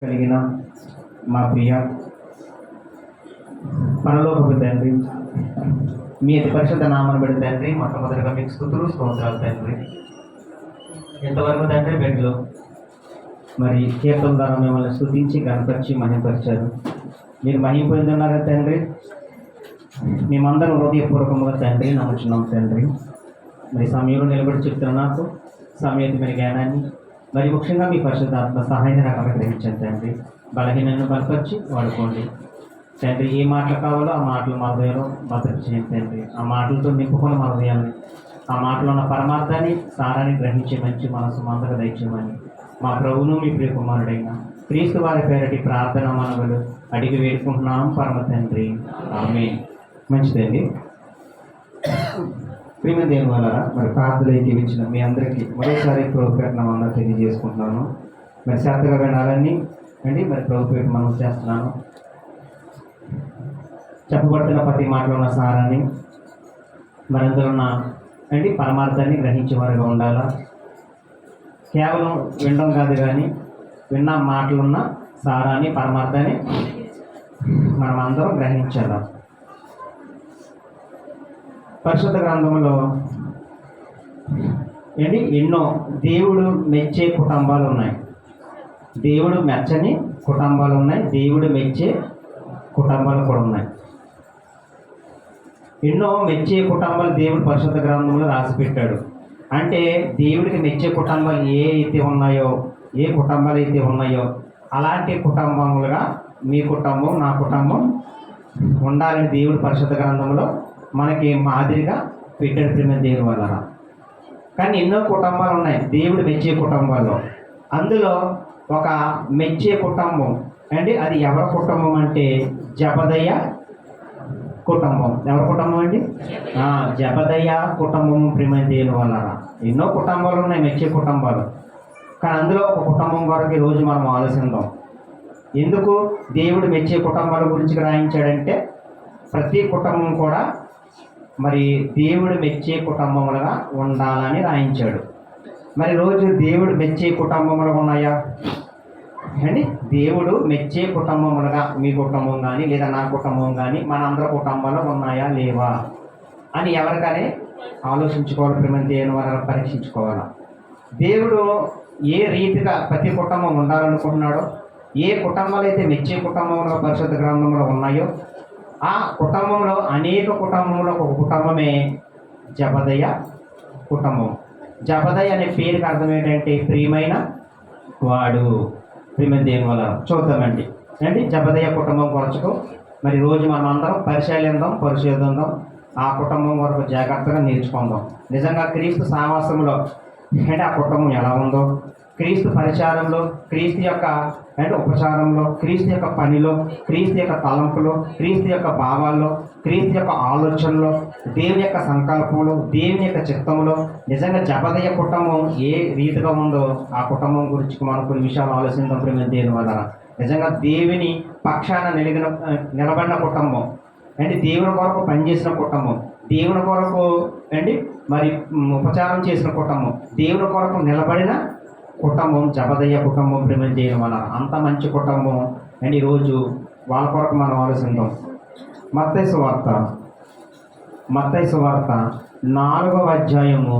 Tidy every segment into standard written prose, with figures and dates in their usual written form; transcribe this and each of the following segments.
కలిగిన మా ప్రియ పరలోకపు తండ్రి, మీ అతి పరిశుద్ధ నామను బట్టి తండ్రి, మొట్టమొదటిగా మీకు స్తుతులు స్తోత్రాలు తండ్రి. ఎంతవరకు తండ్రి బిడ్డలు మరి కీర్తన ద్వారా మిమ్మల్ని స్తుతించి గణపరిచి మహిమపరిచారు. మీరు మహిమపొందున్నారా తండ్రి? మేమందరం హృదయపూర్వకంగా తండ్రి నమ్ముచున్నాం తండ్రి. మరి సమయంలో నిలబడి చెప్తున్న నాకు సమేతమైన జ్ఞానాన్ని, మరి ముఖ్యంగా మీ పరిశుద్ధాత్మ సహాయాన్ని నాకు అనుగ్రహించండి తండ్రి. బలహీనను బలపరిచి వాడుకోండి తండ్రి. ఏ మాటలు కావాలో ఆ మాటలు మా హృదయంలో భద్రత చేయండి తండ్రి. ఆ మాటలతో నింపుకొని మా హృదయాన్ని, ఆ మాటలో ఉన్న పరమార్థాన్ని సారాన్ని గ్రహించే మంచి మనసు మందగా దయచేయమని మా ప్రభువును మీ ప్రియ కుమారుడైన క్రీస్తు వారి పేరటి ప్రార్థన మనవులు అడిగి వేడుకుంటున్నాం పరమ తండ్రి, ఆమేన్. మంచిదండి. ప్రేమ దేవుని వల్ల మరి ప్రార్థనలు జీవించిన మీ అందరికీ మరోసారి ప్రభుపేట అందరూ తెలియజేసుకుంటున్నాను. మరి శ్రద్ధగా వినాలని అండి మరి ప్రభుపేట మనం చేస్తున్నాను. చెప్పబడుతున్న ప్రతి మాటలో ఉన్న సారాన్ని మరి అందులో ఉన్న అండి పరమార్థాన్ని గ్రహించేవారుగా ఉండాలా. కేవలం వినడం కాదు, కానీ విన్న మాటలున్న సారాన్ని పరమార్థాన్ని మనం అందరం గ్రహించాలి. పరిశుద్ధ గ్రంథంలో ఏంటి ఎన్నో దేవుడు మెచ్చే కుటుంబాలు ఉన్నాయి, దేవుడు మెచ్చని కుటుంబాలు ఉన్నాయి, దేవుడు మెచ్చే కుటుంబాలు కూడా ఉన్నాయి. ఎన్నో మెచ్చే కుటుంబాలు దేవుడు పరిశుద్ధ గ్రంథంలో రాసి పెట్టాడు. అంటే దేవుడికి మెచ్చే కుటుంబాలు ఏ కుటుంబాలు అయితే ఉన్నాయో అలాంటి కుటుంబములుగా మీ కుటుంబం నా కుటుంబం ఉండాలని దేవుడు పరిశుద్ధ గ్రంథంలో మనకి మాదిరిగా పెట్టాడు ప్రేమ దేవుని వల్ల. కానీ ఎన్నో కుటుంబాలు ఉన్నాయి దేవుడు మెచ్చే కుటుంబాల్లో. అందులో ఒక మెచ్చే కుటుంబం అంటే అది ఎవరి కుటుంబం అంటే జబదయ్య కుటుంబం. ఎవరి కుటుంబం అండి? జబదయ్య కుటుంబం ప్రేమ దేవుని వల్ల. ఎన్నో కుటుంబాలు ఉన్నాయి మెచ్చే కుటుంబాలు, కానీ అందులో ఒక కుటుంబం కొరకు ఈరోజు మనం ఆలోచిద్దాం. ఎందుకు దేవుడు మెచ్చే కుటుంబాల గురించి రాయించాడంటే ప్రతి కుటుంబం కూడా మరి దేవుడు మెచ్చే కుటుంబములుగా ఉండాలని రాయించాడు. మరి రోజు దేవుడు మెచ్చే కుటుంబములు ఉన్నాయా అండి? దేవుడు మెచ్చే కుటుంబములుగా మీ కుటుంబం కానీ లేదా నా కుటుంబం కానీ మన అందరి కుటుంబాలు ఉన్నాయా లేవా అని ఎవరికనే ఆలోచించుకోవాలి. ప్రేమ దేవుని వల్ల పరీక్షించుకోవాలి. దేవుడు ఏ రీతిగా ప్రతి కుటుంబం ఉండాలనుకుంటున్నాడో, ఏ కుటుంబాలు అయితే మెచ్చే కుటుంబంలో పరిశుద్ధ గ్రంథంలో ఉన్నాయో ఆ కుటుంబంలో అనేక కుటుంబంలో ఒక కుటుంబమే జబదయ్య కుటుంబం. జబదయ్య అనే పేరుకి అర్థం ఏంటంటే ప్రియమైన వాడు. ప్రేమ దేవుని వల్ల చూద్దామండి అంటే జబదయ్య కుటుంబం కొరచుకు మరి రోజు మనం అందరం పరిశీలిద్దాం. ఆ కుటుంబం వరకు జాగ్రత్తగా నేర్చుకుందాం. నిజంగా క్రీస్తు సావాసంలో అంటే ఆ కుటుంబం ఎలా ఉందో, క్రీస్తు పరిచారంలో, క్రీస్తు యొక్క అంటే ఉపచారంలో, క్రీస్తు యొక్క పనిలో, క్రీస్తు యొక్క తలంపులో, క్రీస్తు యొక్క భావాల్లో, క్రీస్తు యొక్క ఆలోచనలో, దేవుని యొక్క సంకల్పంలో, దేవుని యొక్క చిత్తంలో నిజంగా జబదయ్య కుటుంబం ఏ రీతిగా ఉందో ఆ కుటుంబం గురించి మనం కొన్ని విషయాలు ఆలోచిద్దాం ప్రేమ దేవుని వల్ల. నిజంగా దేవుని పక్షాన నిలబడిన కుటుంబం అంటే దేవుని కొరకు పనిచేసిన కుటుంబం, దేవుని కొరకు అంటే మరి ఉపచారం చేసిన కుటుంబం, దేవుని కొరకు నిలబడిన కుటుంబం జబదయ్య కుటుంబం ప్రేమ చేయడం వల్ల. అంత మంచి కుటుంబం అండ్ ఈరోజు వాళ్ళ కొరకు మనం ఆలోచిద్దాం. మత్తయి సువార్త 4వ అధ్యాయము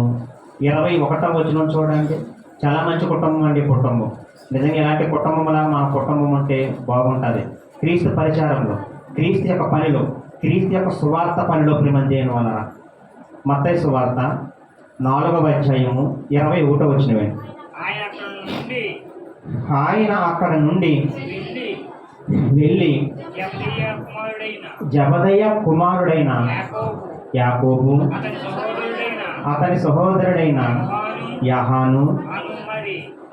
21వ వచనం చూడండి. చాలా మంచి కుటుంబం అండి కుటుంబం. నిజంగా ఇలాంటి కుటుంబంలా మన కుటుంబం ఉంటే బాగుంటుంది. క్రీస్తు పరిచారంలో, క్రీస్తు యొక్క పనిలో, క్రీస్తు యొక్క సువార్త పనిలో ప్రేమ చేయడం వల్ల. మత్తయి సువార్త 4వ అధ్యాయము 21వ వచనమే. ఆయన అక్కడ నుండి వెళ్ళి జబదయ్య కుమారుడైన యాకోబు, అతని సహోదరుడైన యహాను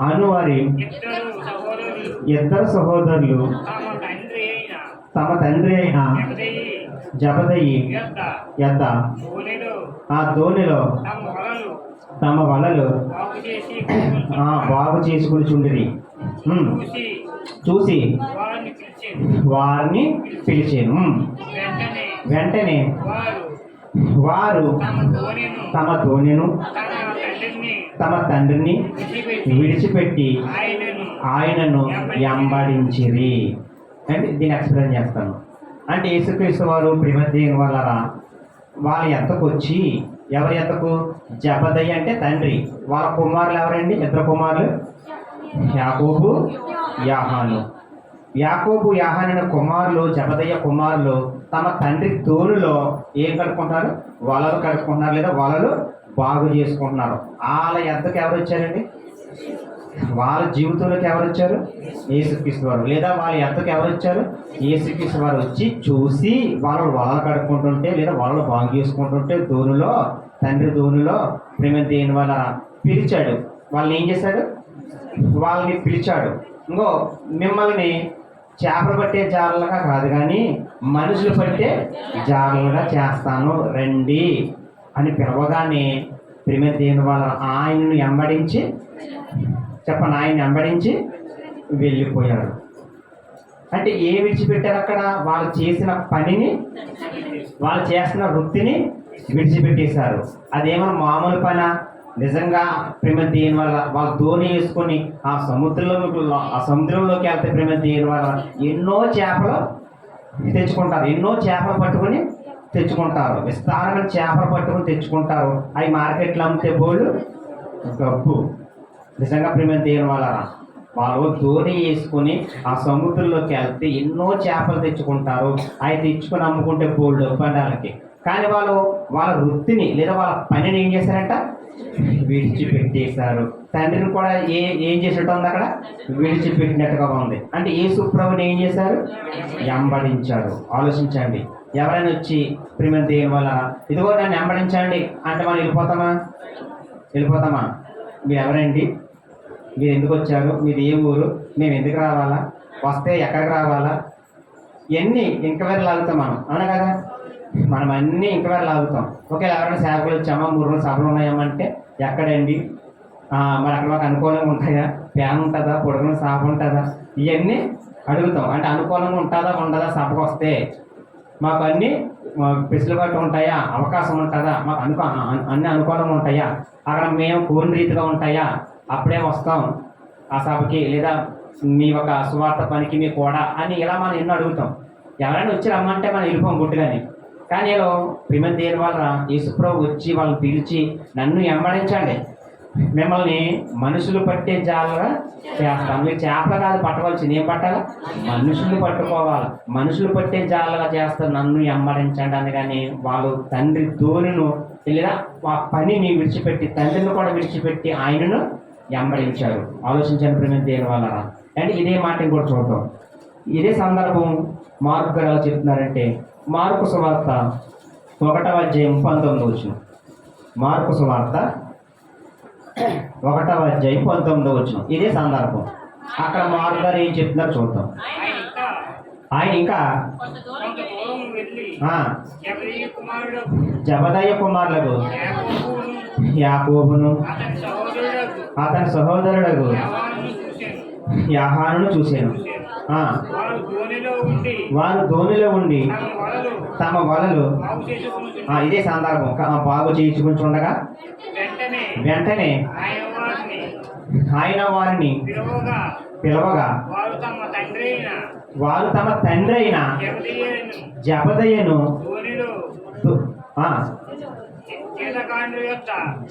అను వారి ఇద్దరు సహోదరులు తమ తండ్రి అయిన జబదయి యొద్ద ఆ దోణిలో తమ వలలు బాగు చేసుకుని చుండిరి. చూసి వారిని పిలిచాను. వెంటనే వారు తమ దోణిను తమ తండ్రిని విడిచిపెట్టి ఆయనను వెంబడించిరి. అంటే దీన్ని ఎక్స్ప్లెయిన్ చేస్తాను. అంటే యేసుక్రీస్తు వారు ప్రిమద్దేని వాళ్ళ ఎద్దకు వచ్చి, ఎవరి ఎద్దకు? జబదయి అంటే తండ్రి, వాళ్ళ కుమారులు ఎవరండి? ఇద్దరు కుమారులు, యాకోబు, యాహాను. యాకోబు, యాహాను అనే కుమారులు, జబదయ్య కుమారులు తమ తండ్రి తోలులో ఏం కడుక్కుంటున్నారు? వలలు కడుక్కుంటున్నారు, లేదా వలలు బాగు చేసుకుంటున్నారు. వాళ్ళ ఎద్దకు ఎవరు వచ్చారండి? వాళ్ళ జీవితంలోకి ఎవరు వచ్చారు? యేసుక్రీస్తు వారు. లేదా వాళ్ళ ఎద్దకు ఎవరు వచ్చారు? యేసుక్రీస్తు వారు వచ్చి చూసి వాళ్ళు వలలు కడుక్కుంటుంటే, లేదా వలలు బాగు చేసుకుంటుంటే దోణిలో, తండ్రి దోణిలో ప్రేమ వాళ్ళ పిలిచాడు. వాళ్ళని ఏం చేశాడు? వాళ్ళని పిలిచాడు. ఇంకో మిమ్మల్ని చేపలు పట్టే జాలలుగా కాదు కానీ మనుషులు పట్టే జాలలుగా చేస్తాను రండి అని పిలవగానే ప్రేమ వాళ్ళ ఆయనను వెంబడించి, చెప్పండి, ఆయన్ని వెంబడించి వెళ్ళిపోయాడు. అంటే ఏ విడిచిపెట్టారు అక్కడ? వాళ్ళు చేసిన పనిని, వాళ్ళు చేస్తున్న వృత్తిని విడిచిపెట్టేశారు. అదేమన్నా మామూలు పని? నిజంగా ప్రేమ దేని వల్ల వాళ్ళు ధోని వేసుకొని ఆ సముద్రంలోకి వెళ్తే ప్రేమ దేని వల్ల ఎన్నో చేపలు తెచ్చుకుంటారు, ఎన్నో చేపలు పట్టుకొని తెచ్చుకుంటారు, విస్తారమైన చేపలు పట్టుకొని తెచ్చుకుంటారు. అవి మార్కెట్లో అమ్మితే బోళ్ళు డబ్బు. నిజంగా ప్రేమ దేని వల్ల వాళ్ళు ధోని వేసుకొని ఆ సముద్రంలోకి వెళ్తే ఎన్నో చేపలు తెచ్చుకుంటారు. అవి తెచ్చుకొని అమ్ముకుంటే బోళ్ళు డబ్బు అంటే వాళ్ళకి. కానీ వాళ్ళు వాళ్ళ వృత్తిని, లేదా వాళ్ళ పనిని ఏం చేశారంట? విడిచిపెట్టేశారు. తండ్రిని కూడా ఏం చేసినట్టు ఉంది అక్కడ? విడిచిపెట్టినట్టుగా ఉంది. అంటే యేసు ప్రభుని ఏం చేశారు? వెంబడించారు. ఆలోచించండి. ఎవరైనా వచ్చి ప్రేమ దేని వల్ల ఇదిగో నన్ను వెంబడించండి అంటే మనం వెళ్ళిపోతామా? మీరు ఎవరండి? మీరు ఎందుకు వచ్చారు? మీది ఏ ఊరు? మేము ఎందుకు రావాలా? వస్తే ఎక్కడికి రావాలా? ఇవన్నీ ఇంకవేరు లాగుతాం మనం, అవునా కదా? మనం అన్నీ ఇంకవేరు లాగుతాం. ఒకవేళ ఎవరైనా సేవకులు వచ్చామా, 3 రోజులు సభలు ఉన్నాయమంటే ఎక్కడండి? మరి అక్కడ మాకు అనుకూలంగా ఉంటాయా? ఫ్యాన్ ఉంటుందా? పొడుగున సభ ఉంటుందా? ఇవన్నీ అడుగుతాం. అంటే అనుకూలంగా ఉంటుందా ఉండదా? సభకు వస్తే మాకు అన్నీ వెసులుబాటు ఉంటాయా? అవకాశం ఉంటుందా? మాకు అన్ని అనుకూలంగా ఉంటాయా? అక్కడ మేము కోరిన రీతిగా ఉంటాయా? అప్పుడే వస్తాం ఆ సభకి, లేదా మీ ఒక సువార్త పనికి మీ కూడా అని ఇలా మనం ఎన్నో అడుగుతాం. ఎవరైనా వచ్చి రమ్మంటే మనం వెళ్ళిపోం గుట్టుగాని. కానీ వీళ్ళు ప్రేమ దేని వల్ల యేసుప్రభు వచ్చి వాళ్ళని పిలిచి నన్ను వెంబడించండి, మిమ్మల్ని మనుషులు పట్టే జాలుగా చేస్తాను. మీరు చేపలు కాదు పట్టవలసింది, ఏం పట్టాలి? మనుషులు పట్టుకోవాలి. మనుషులు పట్టే జాలుగా చేస్తారు, నన్ను వెంబడించండి అని. కానీ వాళ్ళు తండ్రి ధోనిను, లేదా ఆ పనిని విడిచిపెట్టి, తండ్రిని కూడా విడిచిపెట్టి ఆయనను వెంబడించారు. ఆలోచించండి ప్రేమ దేని వల్ల. అంటే ఇదే మాట కూడా చూద్దాం. ఇదే సందర్భం మార్కు గారు ఎలా చెప్తున్నారంటే, మార్కు సువార్త 1వ అధ్యాయం 19వ. మార్కు సువార్త 1వ అధ్యాయం 19వ. ఇదే సందర్భం. అక్కడ మార్కు గారు ఏం చెప్తున్నారో చూద్దాం. ఆయన ఇంకా జబదయ్య కుమారులకు యాకోబును అతని సహోదరుడు యాహానును చూశాను. వారు ధోనిలో ఉండి తమ వలలు, ఇదే సందర్భం, బాగు చేయించుకుంటుండగా వెంటనే ఆయన వారిని పిలవగా వారు తమ తండ్రి అయిన జబదయ్యను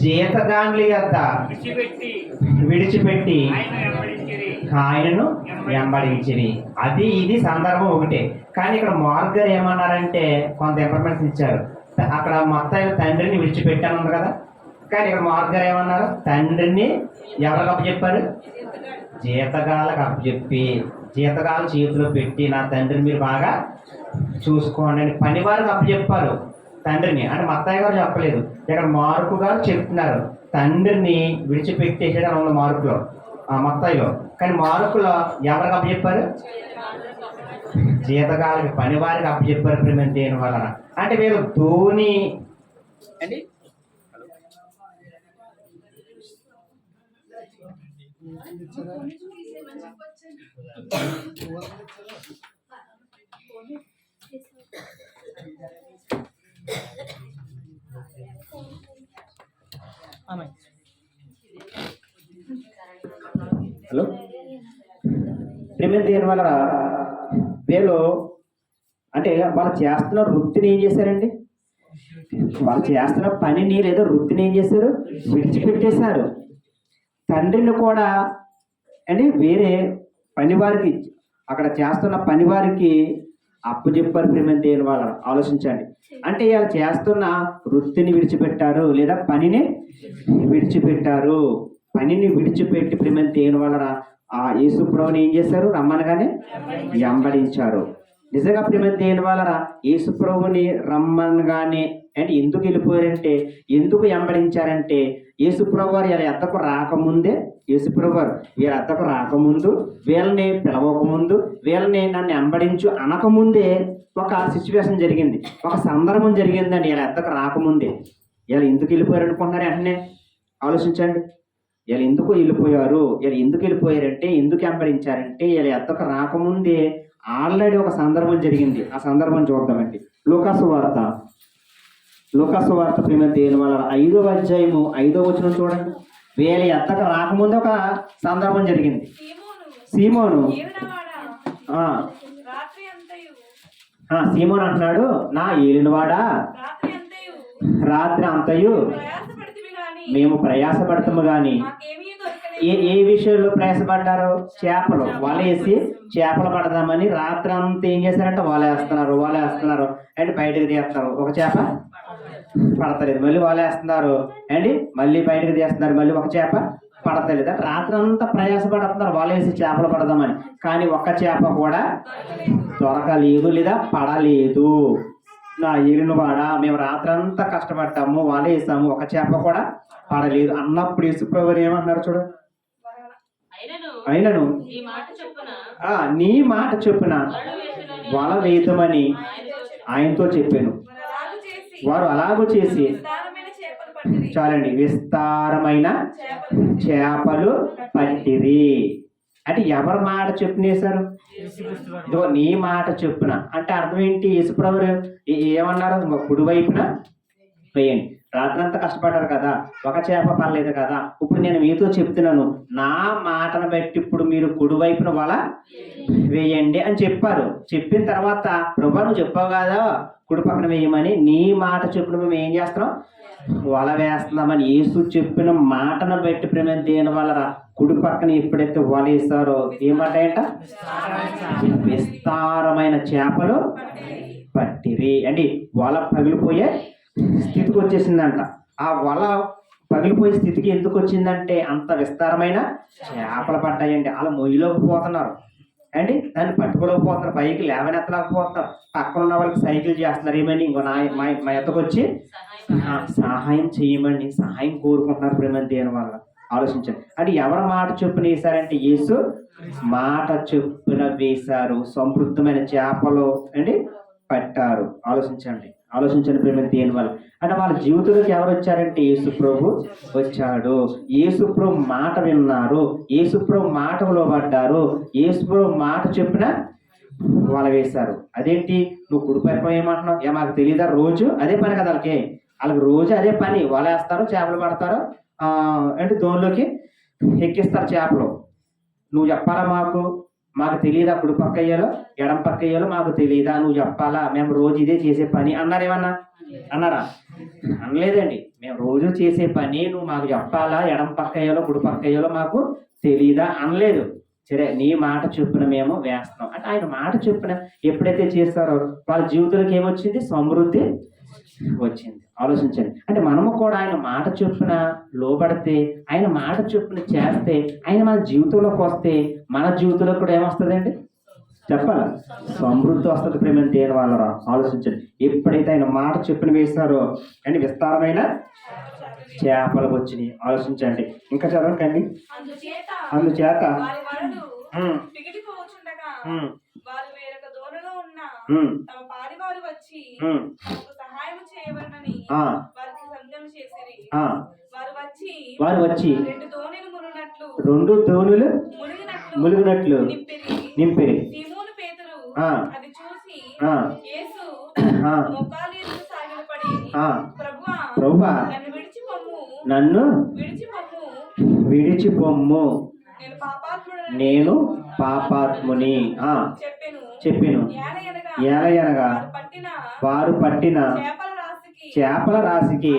జీతగాండ్ల యొద్ద విడిచిపెట్టి ఆయనను వెంబడించిరి. అది ఇది సందర్భం ఒకటే. కానీ ఇక్కడ మార్క్ గారు ఏమన్నారంటే కొంత ఇన్ఫర్మేషన్ ఇచ్చారు. అక్కడ మొత్తం తండ్రిని విడిచిపెట్టాను ఉంది కదా, కానీ ఇక్కడ మార్క్ గారు ఏమన్నారు? తండ్రిని ఎవరికి అప్పచెప్పారు? జీతగాళ్ళకి అప్పచెప్పి, జీతగాళ్ళ చేతిలో పెట్టి నా తండ్రిని మీరు బాగా చూసుకోండి అని పనివారికి అప్పచెప్పారు తండ్రిని. అంటే మత్తయ్య గారు చెప్పలేదు, ఇక్కడ మార్కు గారు చెప్తున్నారు తండ్రిని విడిచిపెట్టేసాడు అని మార్కులో, మత్తయ్యలో. కానీ మార్కులో ఎవరికి అప్పచెప్పారు? జీతగాళ్ళకి, పనివారికి అప్పచెప్పారు ప్రేమ దేని వలన. అంటే వీళ్ళు ధోని అండి హలో ప్రేమ దేని వల్ల వీళ్ళు అంటే వాళ్ళు చేస్తున్న వృత్తిని ఏం చేశారండి? వాళ్ళు చేస్తున్న పనిని లేదా వృత్తిని ఏం చేశారు? విడిచిపెట్టేశారు. తండ్రిని కూడా అంటే వేరే పనివారికి, అక్కడ చేస్తున్న పనివారికి అప్పు చెప్పారు ప్రేమ దేని వల్ల. ఆలోచించండి. అంటే వాళ్ళు చేస్తున్న వృత్తిని విడిచిపెట్టారు లేదా పనిని విడిచిపెట్టారు. పనిని విడిచిపెట్టి ప్రేమ దేని వలన ఆ యేసు ప్రభువుని ఏం చేశారు? రమ్మనగానే వెంబడించారు. నిజంగా ప్రేమ దేని వలన యేసు ప్రభువుని రమ్మనగానే అంటే ఎందుకు వెళ్ళిపోయారంటే, ఎందుకు వెంబడించారంటే, యేసు ప్రభు వారు వీళ్ళ ఎద్దకు రాకముందే, యేసు ప్రభు వారు వీళ్ళ ఎద్దకు రాకముందు, వీళ్ళని పిలవకముందు, వీళ్ళని నన్ను వెంబడించు అనకముందే ఒక సిచ్యువేషన్ జరిగింది, ఒక సందర్భం జరిగిందండి. వీళ్ళ ఎద్దకు రాకముందే వీళ్ళు ఎందుకు వెళ్ళిపోయారు అనుకుంటున్నారు? వెంటనే ఆలోచించండి. వీళ్ళు ఎందుకు వెళ్ళిపోయారు? వీళ్ళు ఎందుకు వెళ్ళిపోయారంటే, ఎందుకు వెంబడించారంటే, వీళ్ళ ఎద్దకు రాకముందే ఆల్రెడీ ఒక సందర్భం జరిగింది. ఆ సందర్భం చూద్దామండి. లూకాసు వార్త ప్రేమ దేని వల్ల 5వ అధ్యాయము 5వ వచనం చూడండి. వీళ్ళ ఎద్దకు రాకముందే ఒక సందర్భం జరిగింది. సీమోను సీమోను అంటున్నాడు, నా ఏలినవాడా, రాత్రి అంతయు మేము ప్రయాసపడతాము గాని ఏ విషయంలో ప్రయాసపడ్డారు? చేపలు వలేసి చేపలు పడదామని రాత్రి అంతా ఏం చేశారంటే వలేస్తున్నారు అంటే బయటకు తీస్తారు. ఒక చేప పడతలేదు, మళ్ళీ వలేస్తున్నారు అండి, మళ్ళీ బయటకు తీస్తున్నారు, మళ్ళీ ఒక చేప పడతలేదు. రాత్రి అంతా ప్రయాసపడుతున్నారు వలేసి చేపలు పడదామని, కానీ ఒక్క చేప కూడా దొరకలేదు లేదా పడలేదు. నా ఏలినవాడా, మేము రాత్రి అంతా కష్టపడ్డాము, వలేసాము, ఒక చేప కూడా పడలేదు అన్నప్పుడు యేసుప్రభువు ఏమంటున్నారు చూడు, అయినను నీ మాట చొప్పున వల వేయమని ఆయనతో చెప్పాను. వారు అలాగూ చేసి చాలండి విస్తారమైన చేపలు పట్టిరి. అంటే ఎవరి మాట చెప్పునేశారు? ఇదిగో నీ మాట చెప్పున అంటే అర్థం ఏంటి? యేసుప్రభు ఏమన్నారు? కుడి వైపున వేయండి. రాత్రి అంతా కష్టపడ్డారు కదా, ఒక చేప పడలేదు కదా, ఇప్పుడు నేను మీతో చెప్తున్నాను, నా మాటను బట్టి ఇప్పుడు మీరు కుడివైపున వల వేయండి అని చెప్పారు. చెప్పిన తర్వాత ప్రభు నువ్వు చెప్పావు కదా కుడి పక్కన వేయమని, నీ మాట చెప్పిన మేము ఏం చేస్తున్నాం? వల వేస్తున్నామని. యేసు చెప్పిన మాటను బట్టి ప్రేమ దేని వల్ల కుడి పక్కన ఎప్పుడైతే వల వేస్తారో ఏమంటాయంట? విస్తారమైన చేపలు పట్టిరి. అంటే వల పగిలిపోయే స్థితికి వచ్చేసిందంట. ఆ వల పగిలిపోయే స్థితికి ఎందుకు వచ్చిందంటే అంత విస్తారమైన చేపలు పడ్డాయండి. అలా మొయ్యిలోకి పోతున్నారు అండి, దాన్ని పట్టుకోలేకపోతున్నారు, పైకి లేవనెత్తలేకపోతున్నారు. పక్కన ఉన్న వాళ్ళకి సైకిల్ చేస్తున్నారు, ఏమని ఇంకో మా ఎత్తకు వచ్చి సహాయం చేయమని సహాయం కోరుకుంటున్నారు ప్రేమ దేని వల్ల. ఆలోచించండి. అంటే ఎవరి మాట చొప్పున వేశారంటే యేసు మాట చొప్పున వేశారు. సమృద్ధమైన చేపలు అండి పట్టారు. ఆలోచించండి ప్రేమ దేని వల్ల అంటే వాళ్ళ జీవితంలోకి ఎవరు వచ్చారంటే యేసు ప్రభు వచ్చాడు. యేసు ప్రభు మాట విన్నారు, యేసు ప్రభు మాటకు లోబడ్డారు, యేసు ప్రభు మాట చెప్పిన వల వేశారు. అదేంటి నువ్వు కుడి పైన ఏమంటున్నావు? మాకు తెలియదా? రోజు అదే పని కదా వాళ్ళకి రోజు అదే పని. వల వేస్తారు, చేపలు పడతారు, అంటే దోనిలోకి ఎక్కిస్తారు చేపలు. నువ్వు చెప్పాలా? మాకు తెలియదా కుడి పక్క అయ్యాలో ఎడం పక్క అయ్యాలో మాకు తెలియదా? నువ్వు చెప్పాలా? మేము రోజు ఇదే చేసే పని అన్నారేమన్నా? అన్నారా? అనలేదండి. మేము రోజు చేసే పని నువ్వు మాకు చెప్పాలా? ఎడం పక్క అయ్యాలో కుడి పక్క అయ్యాలో మాకు తెలియదా అనలేదు. సరే నీ మాట చొప్పున మేము వేస్తున్నాం అంటే ఆయన మాట చొప్పున ఎప్పుడైతే చేస్తారో వాళ్ళ జీవితంలోకి ఏమొచ్చింది? సమృద్ధి వచ్చింది. ఆలోచించండి. అంటే మనము కూడా ఆయన మాట చొప్పున లోబడితే, ఆయన మాట చొప్పున చేస్తే, ఆయన మన జీవితంలోకి వస్తే మన జీవితంలో కూడా ఏమొస్తుందండి? చెప్పాలి, సమృద్ధి వస్తుంది ప్రేమ దేని వాళ్ళ. ఆలోచించండి. ఎప్పుడైతే ఆయన మాట చొప్పున వేస్తారో అంటే విస్తారమైన చేపలు వచ్చినాయి. ఆలోచించండి. ఇంకా చదవకండి. అందుచేత వారు వచ్చి 2 దోణులు మునిగినట్లు నింపిరి. ప్రభువా నన్ను విడిచిపొమ్ము, నేను పాపాత్ముని చెప్పెను. చెప్పెను. ఏలయనగా ఏలయనగా వారు పట్టిన చేపల రాశికి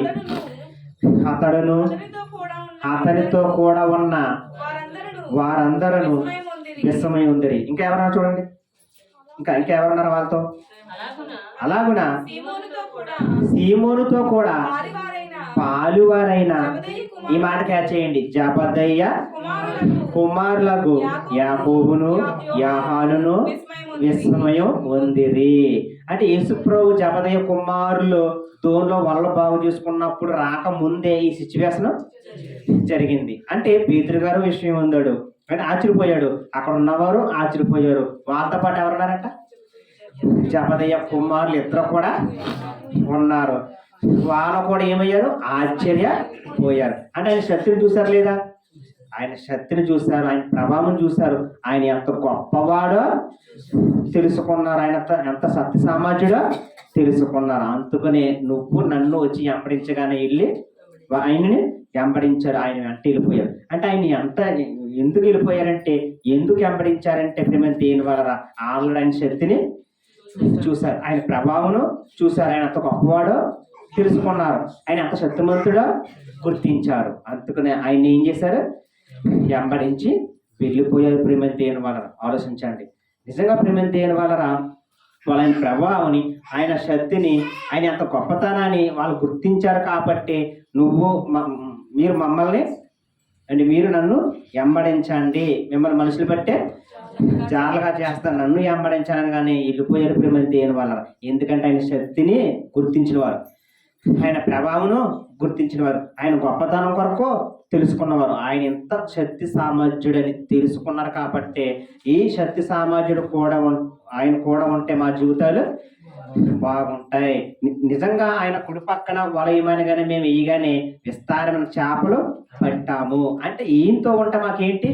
అతడును అతనితో కూడా ఉన్న వారందరూ విస్మయం ఉందిరి. ఇంకా ఎవరన్నా చూడండి, ఇంకా ఎవరున్నారు వాళ్ళతో? అలాగున సీమోనుతో కూడా పాలువారైన, ఈ మాట క్యాచ్ చేయండి, జబదయ్య కుమారులకు యాకోబును యోహానును విస్మయం ఉందిరి. అంటే యేసుప్రభు జబదయ్య కుమారులు దోన్లో వల్ల బాగు చేసుకున్నప్పుడు రాకముందే ఈ సిచ్యువేషన్ జరిగింది. అంటే పేతురు గారు విషయం ఉందాడు అంటే ఆశ్చర్యపోయాడు, అక్కడ ఉన్నవారు ఆశ్చర్యపోయారు. వాళ్ళతో పాటు ఎవరున్నారంట? జబదయ్య కుమారులు ఇద్దరు కూడా ఉన్నారు. వాళ్ళు కూడా ఏమయ్యారు? ఆశ్చర్యపోయారు. అంటే ఆయన శక్తిని చూశారు లేదా? ఆయన శక్తిని చూశారు, ఆయన ప్రభావం చూశారు, ఆయన ఎంత గొప్పవాడో తెలుసుకున్నారు, ఆయన ఎంత సత్య సామర్థ్యుడో తెలుసుకున్నారు. అందుకనే నువ్వు నన్ను వచ్చి వెంబడించగానే వెళ్ళి ఆయనని వెంబడించారు, ఆయన వెంట వెళ్ళిపోయారు. అంటే ఆయన ఎందుకు వెళ్ళిపోయారంటే, ఎందుకు వెంబడించారంటే ప్రేమ దేని వల్ల? ఆల్రెడీ ఆయన శక్తిని చూశారు, ఆయన ప్రభావం చూశారు, ఆయన ఎంత గొప్పవాడో తెలుసుకున్నారు, ఆయన ఎంత శక్తిమంతుడో గుర్తించారు. అందుకనే ఆయన ఏం చేశారు? వెంబడించి వెళ్ళిపోయారు. ప్రేమ దేని వల్ల ఆలోచించండి. నిజంగా ప్రేమ దేని వల్ల వాళ్ళ ప్రభావాన్ని, ఆయన శక్తిని, ఆయన ఎంత గొప్పతనాన్ని వాళ్ళు గుర్తించారు. కాబట్టి మీరు మమ్మల్ని అంటే మీరు నన్ను వెంబడించండి, మిమ్మల్ని మనుషులు బట్టే జాగ్రత్తగా చేస్తాను, నన్ను వెంబడించాలని కానీ వెళ్ళిపోయారు ప్రేమ దేని వల్ల. ఎందుకంటే ఆయన శక్తిని గుర్తించిన వారు, ఆయన ప్రభావం గుర్తించిన వారు, ఆయన గొప్పతనం కొరకు తెలుసుకున్నవారు, ఆయన ఎంత శక్తి సామర్థ్యుడని తెలుసుకున్నారు. కాబట్టి ఈ శక్తి సామర్థ్యుడు కూడా ఆయన కూడా ఉంటే మా జీవితాలు బాగుంటాయి. నిజంగా ఆయన కుడి పక్కన వలయమని కానీ మేము వేయగానే విస్తారమైన చేపలు పట్టాము. అంటే ఈయనతో ఉంటే మాకేంటి?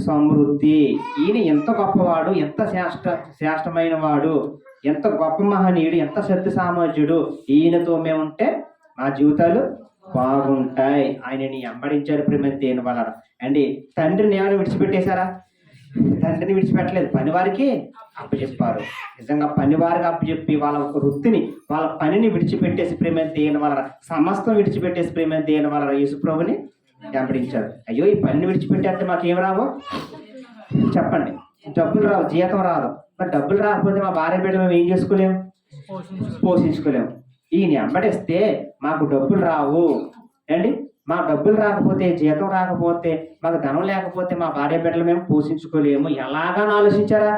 సమృద్ధి. ఈయన ఎంత గొప్పవాడు, ఎంత శ్రేష్టమైన వాడు, ఎంత గొప్ప మహనీయుడు, ఎంత శక్తి సామర్థ్యుడు. ఈయనతో మేము ఉంటే మా జీవితాలు బాగుంటాయి. ఆయనని వెంబడించారు ప్రేమ దేని వల్ల. అండి తండ్రిని ఏమైనా విడిచిపెట్టేశారా? తండ్రిని విడిచిపెట్టలేదు, పనివారికి అప్పచెప్పారు. నిజంగా పనివారికి అప్పచెప్పి వాళ్ళ ఒక వృత్తిని, వాళ్ళ పనిని విడిచిపెట్టేసి ప్రేమ దేని వల్ల, సమస్తం విడిచిపెట్టేసి ప్రేమ దేని వల్ల యేసుప్రభుని వెంబడించారు. అయ్యో ఈ పనిని విడిచిపెట్టేస్తే మాకేం రావు చెప్పండి? డబ్బులు రావు, జీతం రాదు. మరి డబ్బులు రాకపోతే మా భార్య బిడ్డ మేము ఏం చేసుకోలేము? పోషించుకోలేము. ఈయన వెంబడిస్తే మాకు డబ్బులు రావు అండి, మా డబ్బులు రాకపోతే, జీతం రాకపోతే, మాకు ధనం లేకపోతే మా భార్య బిడ్డలు మేము పోషించుకోలేము. ఎలాగని ఆలోచించారా?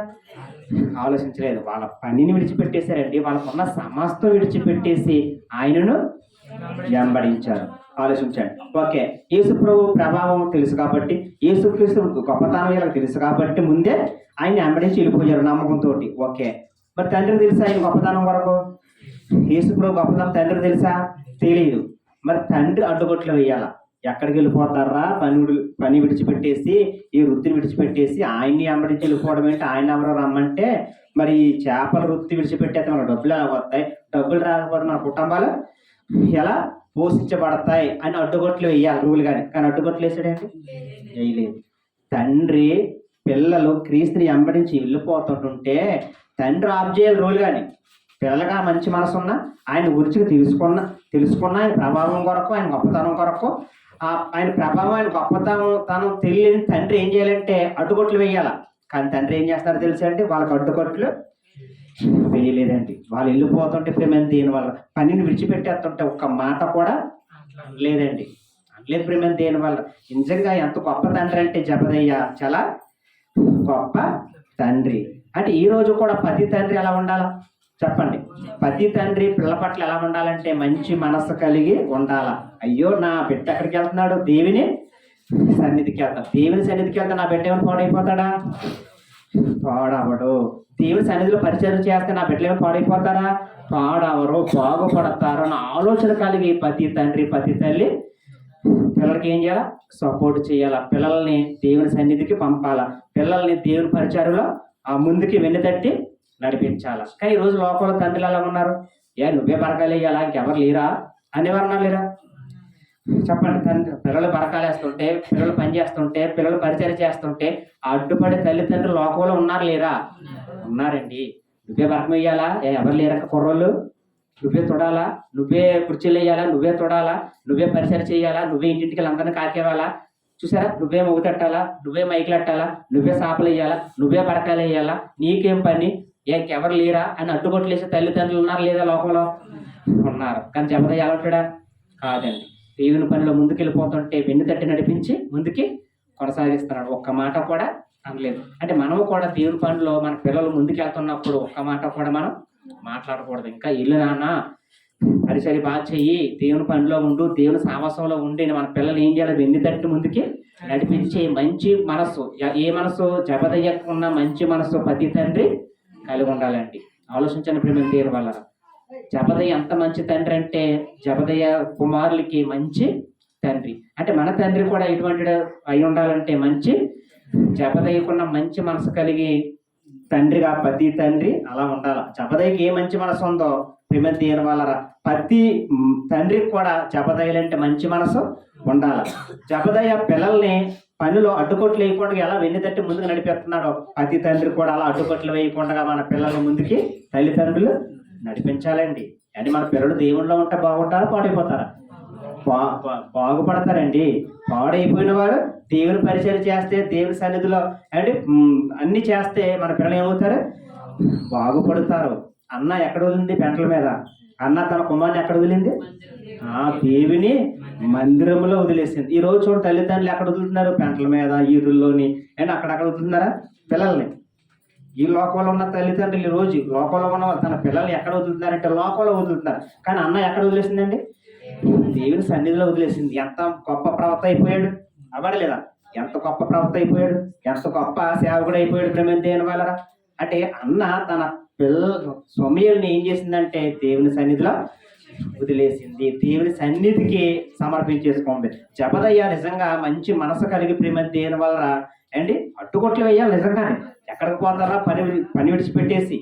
ఆలోచించలేదు. వాళ్ళ పనిని విడిచిపెట్టేశారండి, వాళ్ళకున్న సమస్తం విడిచిపెట్టేసి ఆయనను వెంబడించారు. ఆలోచించండి. ఓకే, యేసుప్రభు ప్రభావం తెలుసు కాబట్టి, యేసుక్రీస్తు గొప్పతనం వీళ్ళకి తెలుసు కాబట్టి ముందే ఆయన వెంబడించి వెళ్ళిపోయారు నమ్మకంతో. ఓకే, మరి తండ్రికి తెలుసా ఆయన గొప్పతనం వరకు? యేసుప్రభు గొప్పతనం తండ్రికి తెలుసా? తెలియదు. మరి తండ్రి అడ్డుగొట్లు వేయాలా? ఎక్కడికి వెళ్ళిపోతారా? పని విడిచిపెట్టేసి, ఈ వృత్తిని విడిచిపెట్టేసి ఆయన్ని వెంబడించి వెళ్ళిపోవడం ఏంటి? ఆయన ఎవరో రమ్మంటే మరి చేపల వృత్తి విడిచిపెట్టేస్తే మన డబ్బులు ఎలా వస్తాయి? డబ్బులు రాకపోతే మన కుటుంబాలు ఎలా పోషించబడతాయి అని అడ్డుగొట్లు వేయాలి రూలు. కానీ అడ్డుగొట్లు వేసాడేంటి? వేయలేదు. తండ్రి పిల్లలు క్రీస్తుని వెంబడించి వెళ్ళిపోతుంటుంటే తండ్రి ఆఫ్ చేయాలి రూలు. కానీ పిల్లలుగా మంచి మనసు ఉన్న ఆయన గురించి తెలుసుకున్న ఆయన ప్రభావం కొరకు, ఆయన గొప్పతనం కొరకు, ఆయన ప్రభావం, ఆయన గొప్పతనం తెలియని తండ్రి ఏం చేయాలంటే అడ్డుగొట్లు వేయాల. కానీ తండ్రి ఏం చేస్తారో తెలుసా అండి? వాళ్ళకి అడ్డుగొట్లు వేయలేదండి. వాళ్ళు వెళ్ళిపోతుంటే ప్రేమ దేని వల్ల, పనిని విడిచిపెట్టేస్తుంటే ఒక్క మాట కూడా లేదండి. లేదు ప్రేమ దేని వల్ల. నిజంగా ఎంత గొప్ప తండ్రి అంటే జబదయ్య చాలా గొప్ప తండ్రి. అంటే ఈ రోజు కూడా ప్రతి తండ్రి ఎలా ఉండాలా చెప్పండి? ప్రతి తండ్రి పిల్లల పట్ల ఎలా ఉండాలంటే మంచి మనసు కలిగి ఉండాలా. అయ్యో నా బిడ్డ ఎక్కడికి వెళ్తున్నాడు? దేవుని సన్నిధికి వెళ్తాడు. దేవుని సన్నిధికి వెళ్తా నా బిడ్డ ఏమైనా పాడైపోతాడా? పాడవడు. దేవుని సన్నిధిలో పరిచయం చేస్తే నా బిడ్డలు ఏమైనా పాడైపోతారా? పాడవరు, బాగుపడతారు అన్న ఆలోచన కలిగి ప్రతి తండ్రి ప్రతి తల్లి పిల్లలకి ఏం చేయాలా? సపోర్ట్ చేయాలా. పిల్లల్ని దేవుని సన్నిధికి పంపాలా. పిల్లల్ని దేవుని పరిచయంలో ముందుకి వెన్నుతట్టి నడిపించాలా. కానీ ఈ రోజు లోకంలో తండ్రులు ఎలా ఉన్నారు? నువ్వే బరకాలేయాలా, ఇంకెవరు లేరా అనేవారు లేరా? చెప్పండి, పిల్లలు బరకాలేస్తుంటే, పిల్లలు పని చేస్తుంటే, పిల్లలు పరిచయం చేస్తుంటే అడ్డుపడే తల్లిదండ్రులు లోకంలో ఉన్నారు లేరా? ఉన్నారండి. నువ్వే బరకం వేయాలా? ఎవరు లేరక్క కుర్రోళ్ళు? నువ్వే తొడాలా? నువ్వే కుర్చీలు వేయాలా? నువ్వే తొడాలా? నువ్వే పరిచయం చేయాలా? నువ్వే ఇంటింటికి అందరినీ కాకేవాలా? చూసారా? నువ్వే మొగ్గు తట్టాలా? నువ్వే మైకులు అట్టాలా? నువ్వే సాపలు వేయాలా? నువ్వే బరకాలు వేయాలా? నీకేం పని? ఇంకెవరు లేరా అని అడ్డుకొట్లేసే తల్లిదండ్రులు ఉన్నారు లేదా లోకంలో? ఉన్నారు. కానీ జబదయ్య ఎలా ఉంటాడా? కాదండి. దేవుని పనిలో ముందుకు వెళ్ళిపోతుంటే వెన్ను తట్టి నడిపించి ముందుకి కొనసాగిస్తున్నాడు. ఒక్క మాట కూడా అనలేదు. అంటే మనము కూడా దేవుని పనిలో మన పిల్లలు ముందుకు వెళ్తున్నప్పుడు ఒక్క మాట కూడా మనం మాట్లాడకూడదు. ఇంకా ఇల్లు నాన్న పరిసరి బాగా చెయ్యి, దేవుని పనిలో ఉండు, దేవుని సావాసంలో ఉండి మన పిల్లలు ఏం చేయాలి? వెన్ను తట్టి ముందుకి నడిపించే మంచి మనస్సు. ఏ మనసు? జబదయ్యకు ఉన్న మంచి మనస్సు ప్రతి తండ్రి కలిగి ఉండాలండి. ఆలోచించండి ప్రేమ దేవుని వల్ల. జబదయ్య ఎంత మంచి తండ్రి అంటే జబదయ్య కుమారులకి మంచి తండ్రి. అంటే మన తండ్రి కూడా ఎటువంటి అయి ఉండాలంటే మంచి, జబదయ్యకున్న మంచి మనసు కలిగి తండ్రిగా ప్రతి తండ్రి అలా ఉండాలి. జబదయ్యకి ఏ మంచి మనసు ఉందో ప్రేమ దేవుని వల్ల ప్రతి తండ్రికి కూడా జబదయ్యలంటే మంచి మనసు ఉండాలి. జబదయ్య పిల్లల్ని పనిలో అడ్డుకొట్లు వేయకుండా ఎలా వెన్ను తట్టి ముందుకు నడిపిస్తున్నాడో ప్రతి తండ్రి కూడా అలా అడ్డుకొట్లు వేయకుండా మన పిల్లల ముందుకి తల్లిదండ్రులు నడిపించాలండి. అంటే మన పిల్లలు దేవుళ్ళలో ఉంటే బాగుంటారా పాడైపోతారా? బాగుపడతారండి. పాడైపోయిన వారు దేవుని పరిచయం చేస్తే, దేవుని సన్నిధిలో అంటే అన్ని చేస్తే మన పిల్లలు ఏమవుతారు? బాగుపడతారు. అన్న ఎక్కడ వదిలింది? పెంటల మీద. అన్న తన కుమార్ని ఎక్కడ వదిలింది? దేవుని మందిరంలో వదిలేసింది. ఈ రోజు చూడండి, తల్లిదండ్రులు ఎక్కడ వదులుతున్నారు? పెంటల మీద, ఈరుల్లోని. అండ్ అక్కడక్కడ వదులుతున్నారా పిల్లల్ని? ఈ లోకంలో ఉన్న తల్లిదండ్రులు ఈ రోజు లోకంలో ఉన్న తన పిల్లల్ని ఎక్కడ వదులుతున్నారంటే లోకంలో వదులుతున్నారు. కానీ అన్న ఎక్కడ వదిలేసిందండి? దేవుని సన్నిధిలో వదిలేసింది. ఎంత గొప్ప ప్రవక్త అయిపోయాడు అవ్వడలేదా? ఎంత గొప్ప ప్రవక్త అయిపోయాడు, ఎంత గొప్ప సేవకుడు అయిపోయాడు ప్రేమ దేవుని వల్ల. అంటే అన్న తన సమయాన్ని ఏం చేసిందంటే దేవుని సన్నిధిలో వదిలేసింది, దేవుని సన్నిధికి సమర్పించేసుకోండి. జబదయ్య నిజంగా మంచి మనసు కలిగి ప్రేమ దేవుని వల్ల అండి అడ్డుకొట్లు వేయాలి. నిజంగానే ఎక్కడికి పోతారా? పని విడిచిపెట్టేసి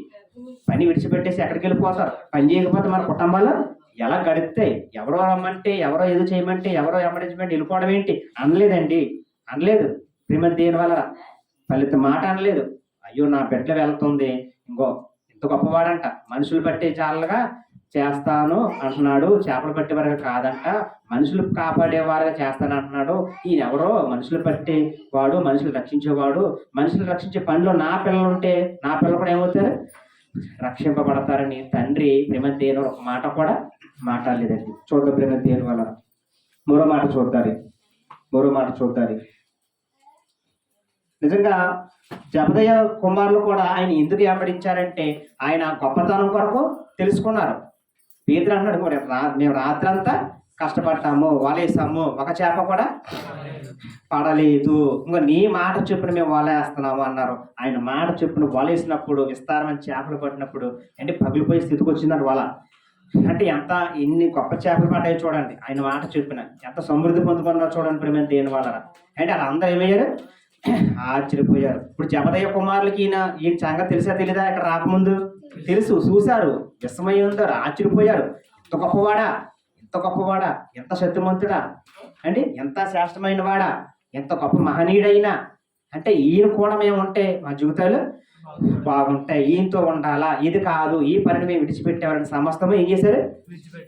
ఎక్కడికి వెళ్ళిపోతారు? పని చేయకపోతే మన కుటుంబాలు ఎలా గడుస్తాయి? ఎవరో రమ్మంటే, ఎవరో ఏదో చేయమంటే, ఎవరో ఎమరించమంటే వెళ్ళిపోవడం ఏంటి? అనలేదు ప్రేమ దేవుని వల్ల. ఫలిత మాట అనలేదు. అయ్యో నా బిడ్డ వెళ్తుంది, ఇంకో ఇంత గొప్పవాడంట, మనుషులు పట్టే చాలుగా చేస్తాను అంటున్నాడు, చేపలు పట్టేవారుగా కాదంట, మనుషులు కాపాడేవారుగా చేస్తాను అంటున్నాడు. ఈయన ఎవరో మనుషులు పట్టేవాడు, మనుషులు రక్షించేవాడు, మనుషులు రక్షించే పనిలో నా పిల్లలు ఉంటే నా పిల్లలు కూడా ఏమవుతారు? రక్షింపబడతారని తండ్రి ప్రేమ దేవుని ఒక మాట కూడా మాట్లాడలేదండి. చూద్దాం ప్రేమ దేవుని వల్ల మరో మాట చూద్దారు. నిజంగా జబదయ్య కుమారులు కూడా ఆయన ఎందుకు వెంబడించారంటే ఆయన గొప్పతనం కొరకు తెలుసుకున్నారు. పేతురు అన్నాడు, మేము రాత్రంతా కష్టపడ్డాము, వలేసాము, ఒక చేప కూడా పడలేదు, ఇంకా నీ మాట చొప్పున మేము వలేస్తున్నాము అన్నారు. ఆయన మాట చొప్పున వలేసినప్పుడు విస్తారమైన చేపలు పట్టినప్పుడు అంటే పగిలిపోయే స్థితికి వచ్చిందండి వల. అంటే ఎన్ని గొప్ప చేపలు పడ్డాయో చూడండి. ఆయన మాట చొప్పున ఎంత సమృద్ధి పొందుకున్నారో చూడండి ప్రేమ దేని వల్ల. అంటే వాళ్ళందరూ ఏమయ్యారు? ఆశ్చర్యపోయారు. ఇప్పుడు జబదయ్య కుమారులకి ఈయన సంగతి తెలిసా తెలీదా? ఇక్కడ రాకముందు తెలుసు, చూశారు, విస్మయంతో ఆశ్చర్యపోయారు. ఎంత గొప్పవాడా, ఎంత శక్తిమంతుడా అండి, ఎంత శ్రేష్టమైన వాడా, ఎంత గొప్ప మహనీయుడైనా. అంటే ఈయన కూడా మేము ఉంటే మా జీవితాలు బాగుంటాయి, ఈయనతో ఉండాలా, ఇది కాదు, ఈ పనిని మేము విడిచిపెట్టేవారని సమస్తము ఏం చేశారు?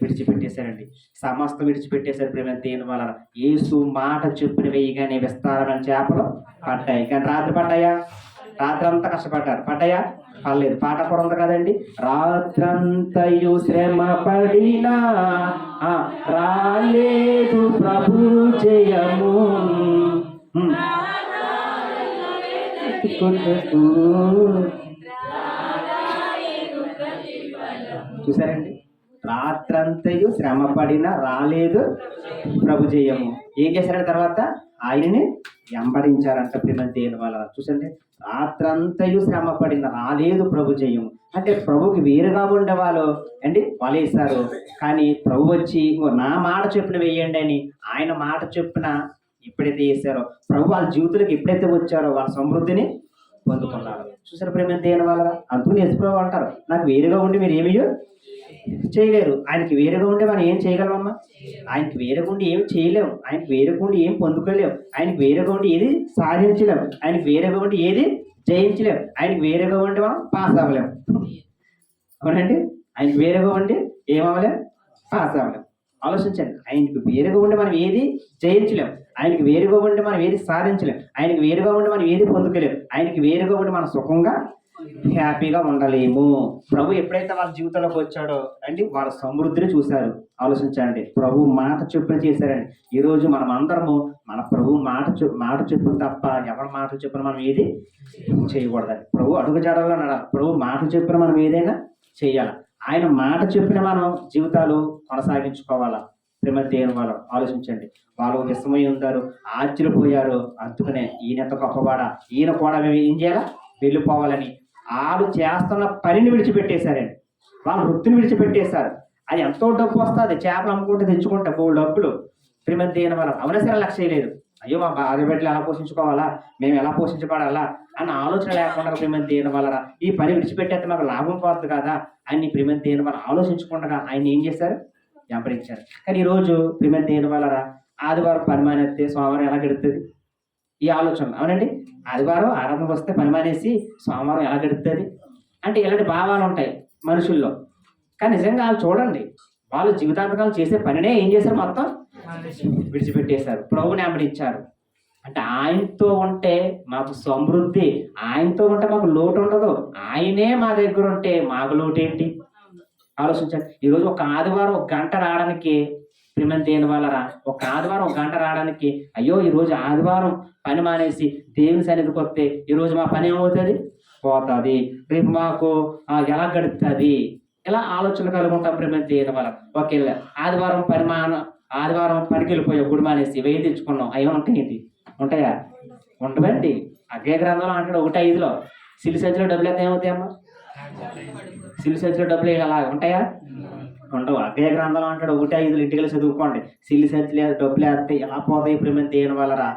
విడిచిపెట్టేశారండి. సమస్తం విడిచిపెట్టేశారు ప్రేమ దేని వలన. యేసు మాట చెప్పున వేయగానే విస్తారమైన చేపలు పడ్డాయి. కానీ రాత్రి పడ్డాయా? రాత్రి అంతా కష్టపడ్డారు. పడ్డాయా? పర్లేదు. పాట కూడా ఉంది కదండి, రాత్రంతయు శ్రమ పడినా రాలేదు ప్రభు జయము. చూసారండి, రాత్రంతయు శ్రమ పడినా రాలేదు ప్రభు జయము. ఏం చేశారంటే తర్వాత ఆయనని వెంబడించారంట ప్రేమ దేవుని వల్ల. చూసండి, రాత్రంతయు శ్రమ పడిన రాలేదు ప్రభు జయము. అంటే ప్రభుకి వేరుగా ఉండేవాళ్ళు అండి వలేశారు. కానీ ప్రభు వచ్చి నా మాట చొప్పున వేయండి అని ఆయన మాట చొప్పున ఎప్పుడైతే వేశారో ప్రభు వాళ్ళ జీవితాలకు ఎప్పుడైతే వచ్చారో వాళ్ళ సమృద్ధిని పొందుకున్నారు. చూసారు ప్రేమ దేవుని వల్ల. అందుకని యేసు ప్రభు అంటారు, నాకు వేరుగా ఉండి మీరు ఏమయ్యో చేయలేరు. ఆయనకి వేరుగా ఉంటే మనం ఏం చేయగలమమ్మా? ఆయనకి వేరుగా ఉండి ఏం చేయలేము. ఆయనకి వేరుగా ఉండి ఏం పొందుకోలేము. ఆయనకి వేరుగా ఉండి ఏది సాధించలేము. ఆయనకి వేరుగా ఉండి ఏది జయించలేము. ఆయనకి వేరుగా ఉండి మనం పాస్ అవ్వలేము. అవునండి, ఆయనకి వేరుగా ఉండి ఏమవ్వలేం? పాస్ అవ్వలేం. ఆలోచించండి, ఆయనకి వేరుగా ఉండి మనం ఏది జయించలేం. ఆయనకి వేరుగా ఉండి మనం ఏది సాధించలేం. ఆయనకి వేరుగా ఉండి మనం ఏది పొందుకోలేం. ఆయనకి వేరుగా ఉండి మనం సుఖంగా హ్యాపీగా ఉండలేము. ప్రభు ఎప్పుడైతే వాళ్ళ జీవితంలోకి వచ్చాడో అండి, వాళ్ళ సమృద్ధిని చూశారు. ఆలోచించండి, ప్రభు మాట చొప్పున చేశారండి. ఈ రోజు మనం అందరము మన ప్రభు మాట చొప్పున తప్ప ఎవరి మాట చొప్పున మనం ఏది చేయకూడదండి. ప్రభు అడుగు జాడల్లో నడాలి. ప్రభు మాట చొప్పున మనం ఏదైనా చేయాలి. ఆయన మాట చెప్పిన మనం జీవితాలు కొనసాగించుకోవాలా. శ్రీమతి దేని వాళ్ళు ఆలోచించండి, వాళ్ళు విస్మయి ఉన్నారు, ఆశ్చర్యపోయారు. అందుకనే ఈయన ఎంత గొప్పవాడా, ఈయన కూడా మేము ఏం చేయాలా? వెళ్ళిపోవాలని వాళ్ళు చేస్తున్న పనిని విడిచిపెట్టేశారండి. వాళ్ళ వృత్తిని విడిచిపెట్టేశారు. అది ఎంతో డబ్బు వస్తుంది, చేపలు అమ్ముకుంటే తెచ్చుకుంటే మూడు డబ్బులు. శ్రీమతి దేని వాళ్ళు అవునా సరే లక్ష్య లేదు. అయ్యో మా భార్య బిడ్డలు ఎలా పోషించుకోవాలా, మేము ఎలా పోషించబడాలా అన్న ఆలోచన లేకుండా ప్రేమని దేని వల్ల ఈ పని విడిచిపెట్టేస్తే మాకు లాభం పోతుంది కదా అని ప్రేమని దేని వల్ల ఆలోచించకుండా ఆయన ఏం చేశారు? వెంబడించారు. కానీ ఈరోజు ప్రేమని దేని వల్ల ఆదివారం పని మానేస్తే సోమవారం ఎలా గడుస్తుంది? ఈ ఆలోచన అవునండి. ఆదివారం ఆరాధనకు వస్తే పని మానేసి సోమవారం ఎలా గడుస్తుంది అంటే ఇలాంటి భావాలు ఉంటాయి మనుషుల్లో. కానీ నిజంగా వాళ్ళు చూడండి, వాళ్ళు జీవితాంతకాలం చేసే పనినే ఏం చేశారు? మొత్తం విడిచిపెట్టేశారు. ప్రభుని వెంబడించారు. అంటే ఆయనతో ఉంటే మాకు సమృద్ధి, ఆయనతో ఉంటే మాకు లోటు ఉండదు. ఆయనే మా దగ్గర ఉంటే మాకు లోటు ఏంటి? ఆలోచించండి. ఈరోజు ఒక ఆదివారం ఒక గంట రావడానికి ప్రేమ దేని వల్లరా, ఒక ఆదివారం ఒక గంట రావడానికి అయ్యో ఈరోజు ఆదివారం పని మానేసి దేవుని సన్నిధికి వస్తే ఈరోజు మా పని ఏమవుతుంది? పోతుంది. రేపు మాకు ఎలా గడుపుతుంది? ఇలా ఆలోచనలు కలుగుంటాం ప్రేమ దేని వల్ల. ఓకే, ఆదివారం పనికి వెళ్ళిపోయావు, గుడి మానేసి వెయ్యి తెచ్చుకున్నాం, అవి ఉంటాయేంటి? ఉంటాయా? ఉండవండి. అదే గ్రంథంలో అంటాడు 1:5 సిలి సంచిలో డబ్బులు ఎంత ఏమవుతాయమ్మా? సిలి సంచిలో డబ్బులు అలా ఉంటాయా? ఉండవు. అదే గ్రంథంలో అంటాడు 1:5 ఇంటికి చదువుకోండి. సిలి సంచిలో డబ్బులు వేస్తే ఎలా పోతాయి ప్రేమ దేని వల్లరా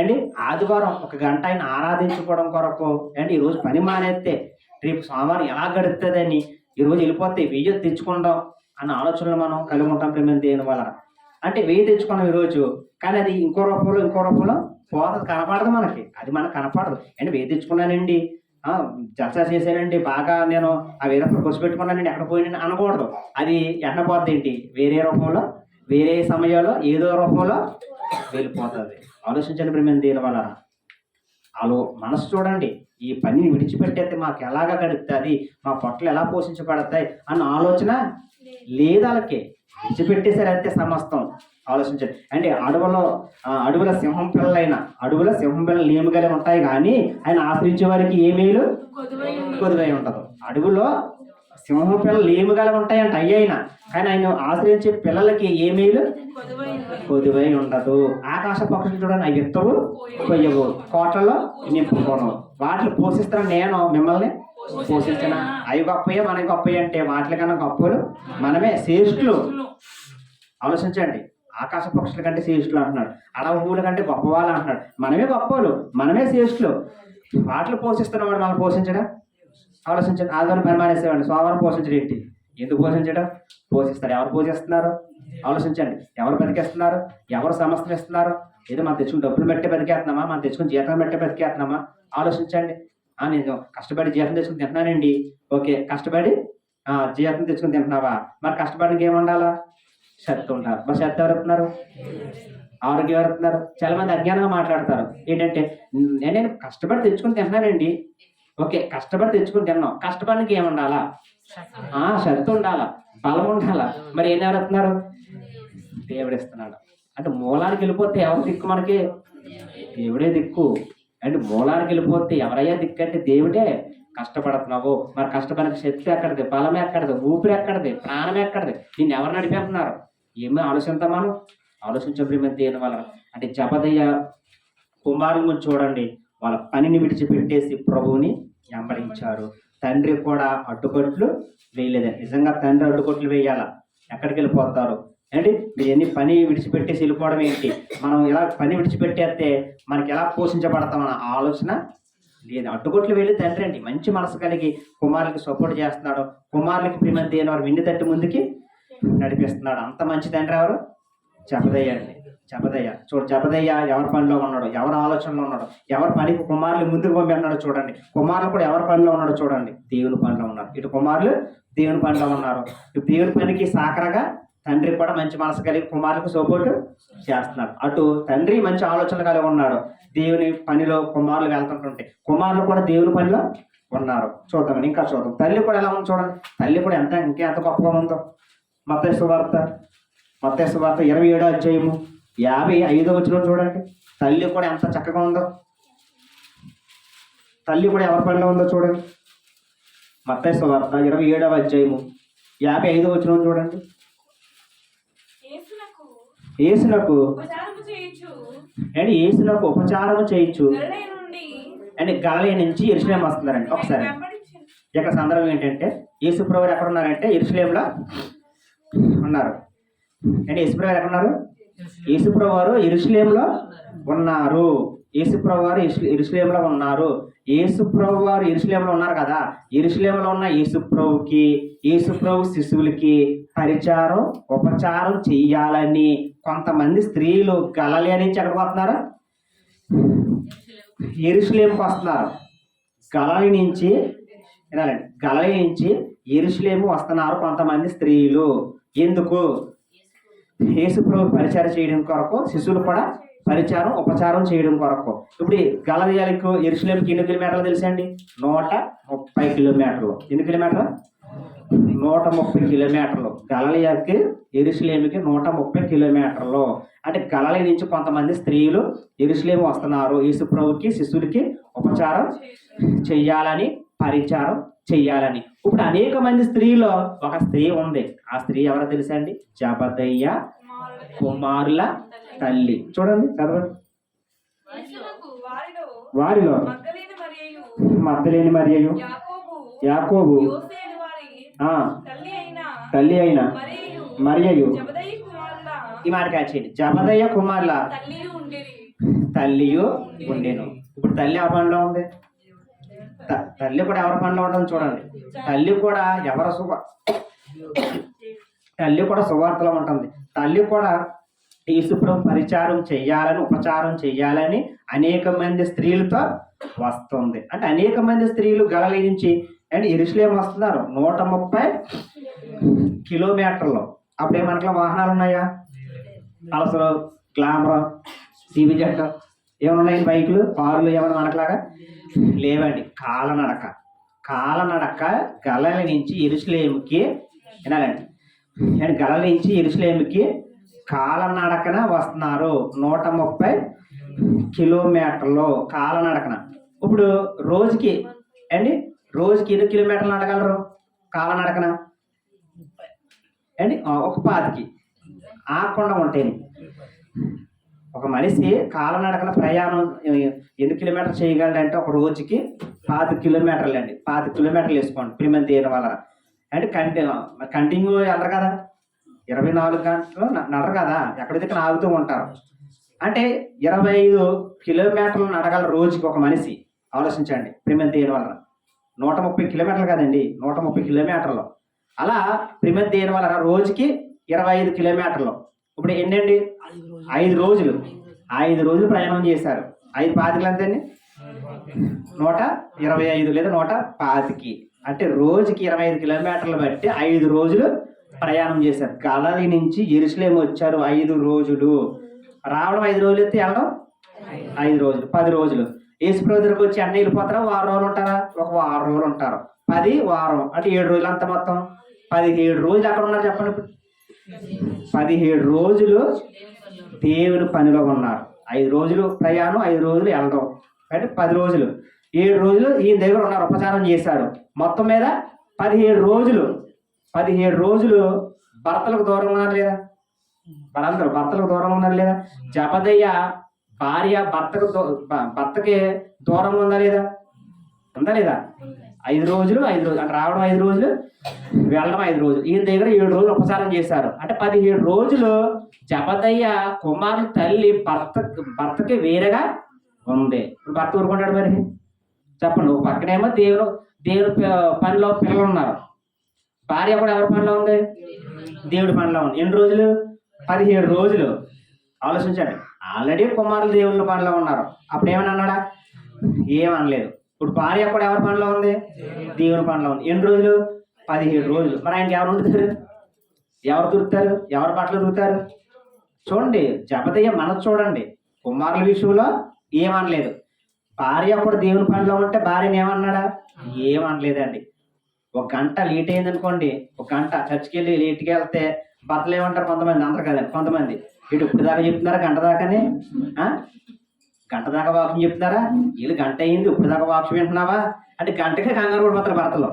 అండి? ఆదివారం ఒక గంట ఆయన ఆరాధించుకోవడం కొరకు అండి ఈరోజు పని మానేస్తే రేపు సోమవారం ఎలా గడుపుతుందని ఈరోజు వెళ్ళిపోతే 1000 తెచ్చుకుందాం అన్న ఆలోచనలు మనం కలిగి ఉంటాం ప్రేమ దేని వల్ల. అంటే 1000 తెచ్చుకున్నాం ఈరోజు, కానీ అది ఇంకో రూపంలో పోతుంది, కనపడదు మనకి. అది మనకు కనపడదు. అంటే 1000 తెచ్చుకున్నానండి, జల్సా చేశానండి, బాగా నేను ఆ వేరే ఖర్చు పెట్టుకున్నానండి, ఎక్కడ పోయినండి అనకూడదు. అది ఎండపోద్ది ఏంటి? వేరే రూపంలో, వేరే సమయంలో, ఏదో రూపంలో వెళ్ళిపోతుంది. ఆలోచించండి ప్రేమ దేని వల్ల. వాళ్ళు మనసు చూడండి, ఈ పనిని విడిచిపెట్టేస్తే మాకు ఎలాగా గడుపుతుంది, మా పొట్టలు ఎలా పోషించబడతాయి అన్న ఆలోచన లేదు వాళ్ళకి. విడిచిపెట్టేశారు అంతే సమస్తం. ఆలోచించండి. అంటే అడవుల సింహం పిల్లలు లేముగలే ఉంటాయి, కానీ ఆయన ఆశ్రయించే వారికి ఏ మేలు కొదువై ఉండదు. అడవులో సింహం పిల్లలు లేముగల ఉంటాయంట అయ్యైనా, కానీ ఆయన ఆశ్రయించే పిల్లలకి ఏ మేలు కొదువై ఉండదు. ఆకాశ పక్షులు చూడండి, అవి ఎత్తవు కొయ్యవు, కోటలో నింపుకోను, వాటిని పోషిస్తాను నేను, మిమ్మల్ని పోషించిన. అవి గొప్పయే మనకి గొప్పవి అంటే వాటి కన్నా గొప్పలు మనమే, శ్రేష్ఠులు. ఆలోచించండి, ఆకాశ పక్షుల కంటే శ్రేష్ఠులు అంటున్నాడు, అడవి పువ్వుల కంటే గొప్పవాళ్ళు అంటున్నాడు. మనమే గొప్పలు, మనమే శ్రేష్ఠులు. వాటిని పోషిస్తున్నవాడు మనం పోషించడా? ఆలోచించండి. ఆదివారం పని మానేసేవాడిని సోమవారం పోషించడం ఏంటి? ఎందుకు పోషించడం? పోషిస్తారు. ఎవరు పోషిస్తున్నారు? ఆలోచించండి. ఎవరు బతికేస్తున్నారు? ఎవరు సమస్యలు ఇస్తున్నారు? ఏదో మనం తెచ్చుకుని డబ్బులు పెట్టే బతికేస్తున్నామా? మనం తెచ్చుకుని జీతం పెట్టే బతికేస్తున్నామా? ఆలోచించండి. నేను కష్టపడి జీతం తెచ్చుకుని తింటున్నానండి. ఓకే, కష్టపడి జీతం తెచ్చుకుని తింటున్నావా? మరి కష్టపడికి ఏముండాలా? శక్తి ఉండాలి. మరి శక్తి ఎవరు ఇస్తున్నారు? ఆరోగ్యం ఎవరు ఇస్తున్నారు? చాలా మంది అజ్ఞానంగా మాట్లాడతారు. ఏంటంటే నేను కష్టపడి తెచ్చుకుని తింటున్నానండి. ఓకే, కష్టపడి తెచ్చుకుని తిన్నాం, కష్టపడికి ఏముండాలా? శక్తి ఉండాలా, బలం ఉండాలా. మరి ఏం ఎవరుతున్నారు? దేవుడు ఇస్తున్నాడు. అంటే మూలానికి వెళ్ళిపోతే ఎవరు దిక్కు? మనకి దేవుడే దిక్కు. అంటే మూలానికి వెళ్ళిపోతే ఎవరయ్యా దిక్కు అంటే దేవుడే. కష్టపడుతున్నావు, మరి కష్టపడిన శక్తి ఎక్కడిది? బలం ఎక్కడిది? ఊపిరి ఎక్కడిది? ప్రాణం ఎక్కడిది? నిన్ను ఎవరు నడిపేస్తున్నారు? ఏమో ఆలోచిస్తాం మనం. ఆలోచించబడి దేని వల్ల అంటే జబదయ్య కుమారుల గురించి చూడండి, వాళ్ళ పనిని విడిచిపెట్టేసి ప్రభువుని వెంబడించారు. తండ్రి కూడా అడ్డుకట్లు వేయలేదండి. నిజంగా తండ్రి అడ్డుకట్లు వేయాలా? ఎక్కడికి వెళ్ళిపోతారు ఏంటి? మీరు ఎన్ని పని విడిచిపెట్టేసి వెళ్ళిపోవడం ఏంటి? మనం ఎలా పని విడిచిపెట్టేస్తే మనకి ఎలా పోషించబడతామన్న ఆలోచన లేదు. అడ్డుకొట్లు వెళ్ళి తండ్రి అండి మంచి మనసు కలిగి కుమారులకి సపోర్ట్ చేస్తున్నాడు. కుమారులకి ప్రేమ వారు విండి తట్టి ముందుకి నడిపిస్తున్నాడు. అంత మంచి తండ్రి ఎవరు? జబదయ్య అండి. జబదయ్య చూడు, జబదయ్య ఎవరి పనిలో ఉన్నాడు, ఎవరి ఆలోచనలో ఉన్నాడు, ఎవరి పనికి కుమారులు ముందుకు పంపిస్తున్నాడు చూడండి. కుమారులు కూడా ఎవరి పనిలో ఉన్నాడు చూడండి, దేవుని పనిలో ఉన్నారు. ఇటు కుమారులు దేవుని పనిలో ఉన్నారు. ఇటు దేవుని పనికి సాకరగా తండ్రి కూడా మంచి మనసు కలిగి కుమారులకు సపోర్ట్ చేస్తున్నాడు. అటు తండ్రి మంచి ఆలోచన కలిగి ఉన్నాడు. దేవుని పనిలో కుమారులు వెళ్తుంటుంటే కుమారులు కూడా దేవుని పనిలో ఉన్నారు. చూద్దాం, ఇంకా చూద్దాం. తల్లి కూడా ఎలా ఉంది చూడండి. తల్లి కూడా ఎంత గొప్పగా ఉందో. మత్తయి సువార్త 27వ అధ్యాయము 55వ వచనం చూడండి. తల్లి కూడా ఎంత చక్కగా ఉందో. తల్లి కూడా ఎవరి పనిలో ఉందో చూడండి. మత్తయి సువార్త 27వ అధ్యాయము 55వ వచనం చూడండి. యేసునకు యేసునకు ఉపచారము చేయొచ్చు అంటే గలిలయ నుంచి యెరూషలేము వస్తున్నారండి. ఒకసారి ఇక్కడ సందర్భం ఏంటంటే యేసుప్రభు ఎక్కడ ఉన్నారంటే యెరూషలేములో ఉన్నారు. అంటే యేసుప్రభు ఎక్కడ ఉన్నారు? యేసుప్రభు వారు యెరూషలేములో ఉన్నారు. యేసుప్రభు వారు యెరూషలేములో ఉన్నారు. యేసుప్రభు వారు యెరూషలేములో ఉన్నారు కదా. యెరూషలేములో ఉన్న యేసుప్రభు శిశువులకి పరిచారం ఉపచారం చెయ్యాలని కొంతమంది స్త్రీలు గలిలయ నుంచి ఎక్కడికి వస్తున్నారు? యెరూషలేముకి వస్తున్నారు. గలిలయ నుంచి యెరూషలేము వస్తున్నారు కొంతమంది స్త్రీలు. ఎందుకు? యేసుప్రభు పరిచారం చేయడం కొరకు, శిశువులు కూడా పరిచారం ఉపచారం చేయడం కొరకు. ఇప్పుడు గలిలయకు యెరూషలేముకి ఎన్ని కిలోమీటర్లు తెలుసా అండి? 130 కిలోమీటర్లు. ఎన్ని కిలోమీటర్లు? 130 కిలోమీటర్లు. గలిలయకి యెరూషలేముకి 130 కిలోమీటర్లు. అంటే గలిలయ నుంచి కొంతమంది స్త్రీలు యెరూషలేము వస్తున్నారు. యేసుప్రభుకి శిశువులకి ఉపచారం చెయ్యాలని, పరిచారం చెయ్యాలని. ఇప్పుడు అనేక మంది స్త్రీలో ఒక స్త్రీ ఉంది. ఆ స్త్రీ ఎవరో తెలుసా అండి? జబదయ్య కుమారుల తల్లి. చూడండి, చదవండి. వారిలో మగ్దలేని మరియయు, యాకోబు, తల్లి అయిన మరియయు. ఈ మాట కాచేయండి. జబదయ్య కుమారుల తల్లియు ఉండేను. ఇప్పుడు తల్లి ఆ పనిలో ఉంది. తల్లి కూడా ఎవరి పనిలో ఉండదు చూడండి. తల్లి కూడా సువార్తలో ఉంటుంది. తల్లి కూడా యేసుప్రభు పరిచారం చెయ్యాలని, ఉపచారం చెయ్యాలని అనేక మంది స్త్రీలతో వస్తుంది. అంటే అనేక మంది స్త్రీలు గలిలయ నుంచి అండ్ యెరూషలేము వస్తున్నారు. 130 కిలోమీటర్లు. అప్పుడే మనకి వాహనాలు ఉన్నాయా? పల్సర్, గ్లామర్, సిబిజెడ్ ఏమైనా ఉన్నాయి? బైకులు, కార్లు ఏమైనా మనకులాగా లేవండి. కాలనడక గలిలయ నుంచి యెరూషలేముకి వినాలండి. అండ్ గలిలయ నుంచి యెరూషలేముకి కాలనడకన వస్తున్నారు. 130 కిలోమీటర్లు కాలనడకన. ఇప్పుడు రోజుకి ఎన్ని కిలోమీటర్లు నడగలరు కాలనడకన అండి? ఒక 5కి ఆకుండా ఉంటాయి. ఒక మనిషి కాలనడకన ప్రయాణం ఎన్ని కిలోమీటర్లు చేయగలడంటే ఒక రోజుకి 5 కిలోమీటర్లు అండి. 5 కిలోమీటర్లు వేసుకోండి ప్రిమన్ తీయడం వల్ల. అంటే కంటిన్యూ వెళ్ళరు కదా, 24 గంటలు నడరు కదా, ఎక్కడికి ఆగుతూ ఉంటారు. అంటే 25 కిలోమీటర్లు నడగల రోజుకి ఒక మనిషి. ఆలోచించండి, ప్రిమన్ తీయడం వల్ల 130 కిలోమీటర్లు కదండి, 130 కిలోమీటర్లు. అలా ప్రిమన్ తీయడం వల్ల రోజుకి 25 కిలోమీటర్లు. ఇప్పుడు ఏంటండి? 5 రోజులు ప్రయాణం చేశారు. 5 పాతికలు అంతేండి, 125 లేదా 125. అంటే రోజుకి 25 కిలోమీటర్లు బట్టి 5 రోజులు ప్రయాణం చేశారు. గలిలయ నుంచి యెరూషలేము వచ్చారు 5 రోజులు. రావడం 5 రోజులు ఎత్తి వెళ్ళడం 5 రోజులు, 10 రోజులు. యేసుప్రభు దగ్గరకు వచ్చి అన్నీ వెళ్ళిపోతారా? వారం రోజులు ఉంటారా? ఒక వారం రోజులు ఉంటారు. 10 వారం అంటే 7 రోజులు. అంత మొత్తం 17 రోజులు అక్కడ ఉన్నారు. చెప్పండి, 17 రోజులు దేవుని పనిలో ఉన్నారు. 5 రోజులు ప్రయాణం, 5 రోజులు వెళ్ళడం, అంటే 10 రోజులు. 7 రోజులు ఈయన దగ్గర ఉన్నారు, ఉపచారం చేశారు. మొత్తం మీద 17 రోజులు భర్తలకు దూరం ఉన్నారు లేదా? మనందరూ భర్తలకు దూరం ఉన్నారు లేదా? జబదయ్య భార్య భర్తకి దూరం ఉందా లేదా? ఉందా లేదా? 5 రోజులు అంటే రావడం 5 రోజులు, వెళ్ళడం 5 రోజులు. ఈయన దగ్గర 7 రోజులు ఉపచారం చేశారు. అంటే 17 రోజులు జబదయ్య కుమారుని తల్లి భర్తకి వేరేగా ఉంది. భర్త ఊరుకుంటాడు మరి? చెప్పండి. ఒక పక్కనేమో దేవుని పనిలో పిల్లలు ఉన్నారు. భార్య కూడా ఎవరి పనిలో ఉంది? దేవుడి పనిలో ఉంది. ఎన్ని రోజులు? 17 రోజులు. ఆలోచించండి. ఆల్రెడీ కుమారులు దేవుళ్ళ పనిలో ఉన్నారు. అప్పుడు ఏమని అన్నాడా? ఏమనలేదు. ఇప్పుడు భార్య కూడా ఎవరి పనిలో ఉంది? దేవుని పనిలో ఉంది. ఎన్ని రోజులు? 17 రోజులు. మరి ఆయనకి ఎవరు ఉండుతారు? ఎవరు దొరుకుతారు? ఎవరి బట్టలు దొరుకుతారు? చూడండి, జబదయ్య మనసు చూడండి. కుమారుల విషయంలో ఏమనలేదు. భార్య కూడా దేవుని పనిలో ఉంటే భార్యని ఏమన్నాడా? ఏమనలేదండి. 1 గంట లేట్ అయింది అనుకోండి, 1 గంట చర్చికి వెళ్ళి లేట్కి వెళ్తే భర్తలు ఏమంటారు? కొంతమంది, అందరు కదండి, కొంతమంది ఇటు ఇప్పుడు దాకా చెప్తున్నారా? గంట దాకానే గంట దాకా వాక్యం చెప్తున్నారా? వీళ్ళు గంట అయింది, ఇప్పుడు దాకా వాక్యం వింటున్నావా అంటే గంటకే కంగారు పడిపోతారు భర్తలు.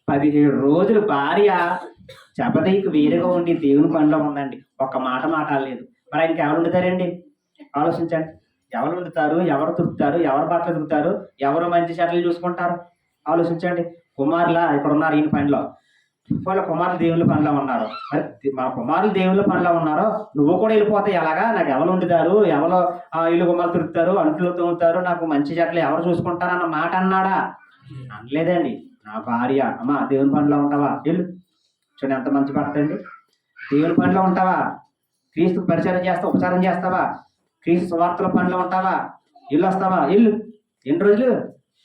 17 రోజులు భార్య జబదయ్యకు వేరుగా ఉండి దేవుని పనిలో ఉందండి. ఒక్క మాట మాట్లాడలేదు. మరి ఆయనకి ఎవరు వండుతారండి? ఆలోచించండి. ఎవరు వండుతారు? ఎవరు తుడుతారు? ఎవరు బట్టలు తుడుతారు? ఎవరు మంచి చెట్లు చూసుకుంటారు? ఆలోచించండి. కుమారులా ఇక్కడ ఉన్నారు ఈయన పనిలో, వాళ్ళ కుమారులు దేవుళ్ళ పనిలో ఉన్నారు. మరి మా కుమారులు దేవుళ్ళ పనిలో ఉన్నారో నువ్వు కూడా వెళ్ళిపోతే ఎలాగా? నాకు ఎవరు వండుతారు? ఎవరు ఇల్లు గుమ్మలు తిరుగుతారు, అంట్లు తోముతారు, నాకు మంచి చెట్లు ఎవరు చూసుకుంటారు అన్న మాట అన్నాడా? అనలేదండి. నా భార్య, అమ్మా దేవుని పనిలో ఉంటావా? వెళ్ళు. చూడండి ఎంత మంచి భర్త అండి. దేవుని పనిలో ఉంటావా? క్రీస్తు పరిచయం చేస్తావా? ఉపచారం చేస్తావా? క్రీస్తు సువార్తల పనిలో ఉంటావా? ఇల్లు వస్తావా? ఇల్లు. ఎన్ని రోజులు?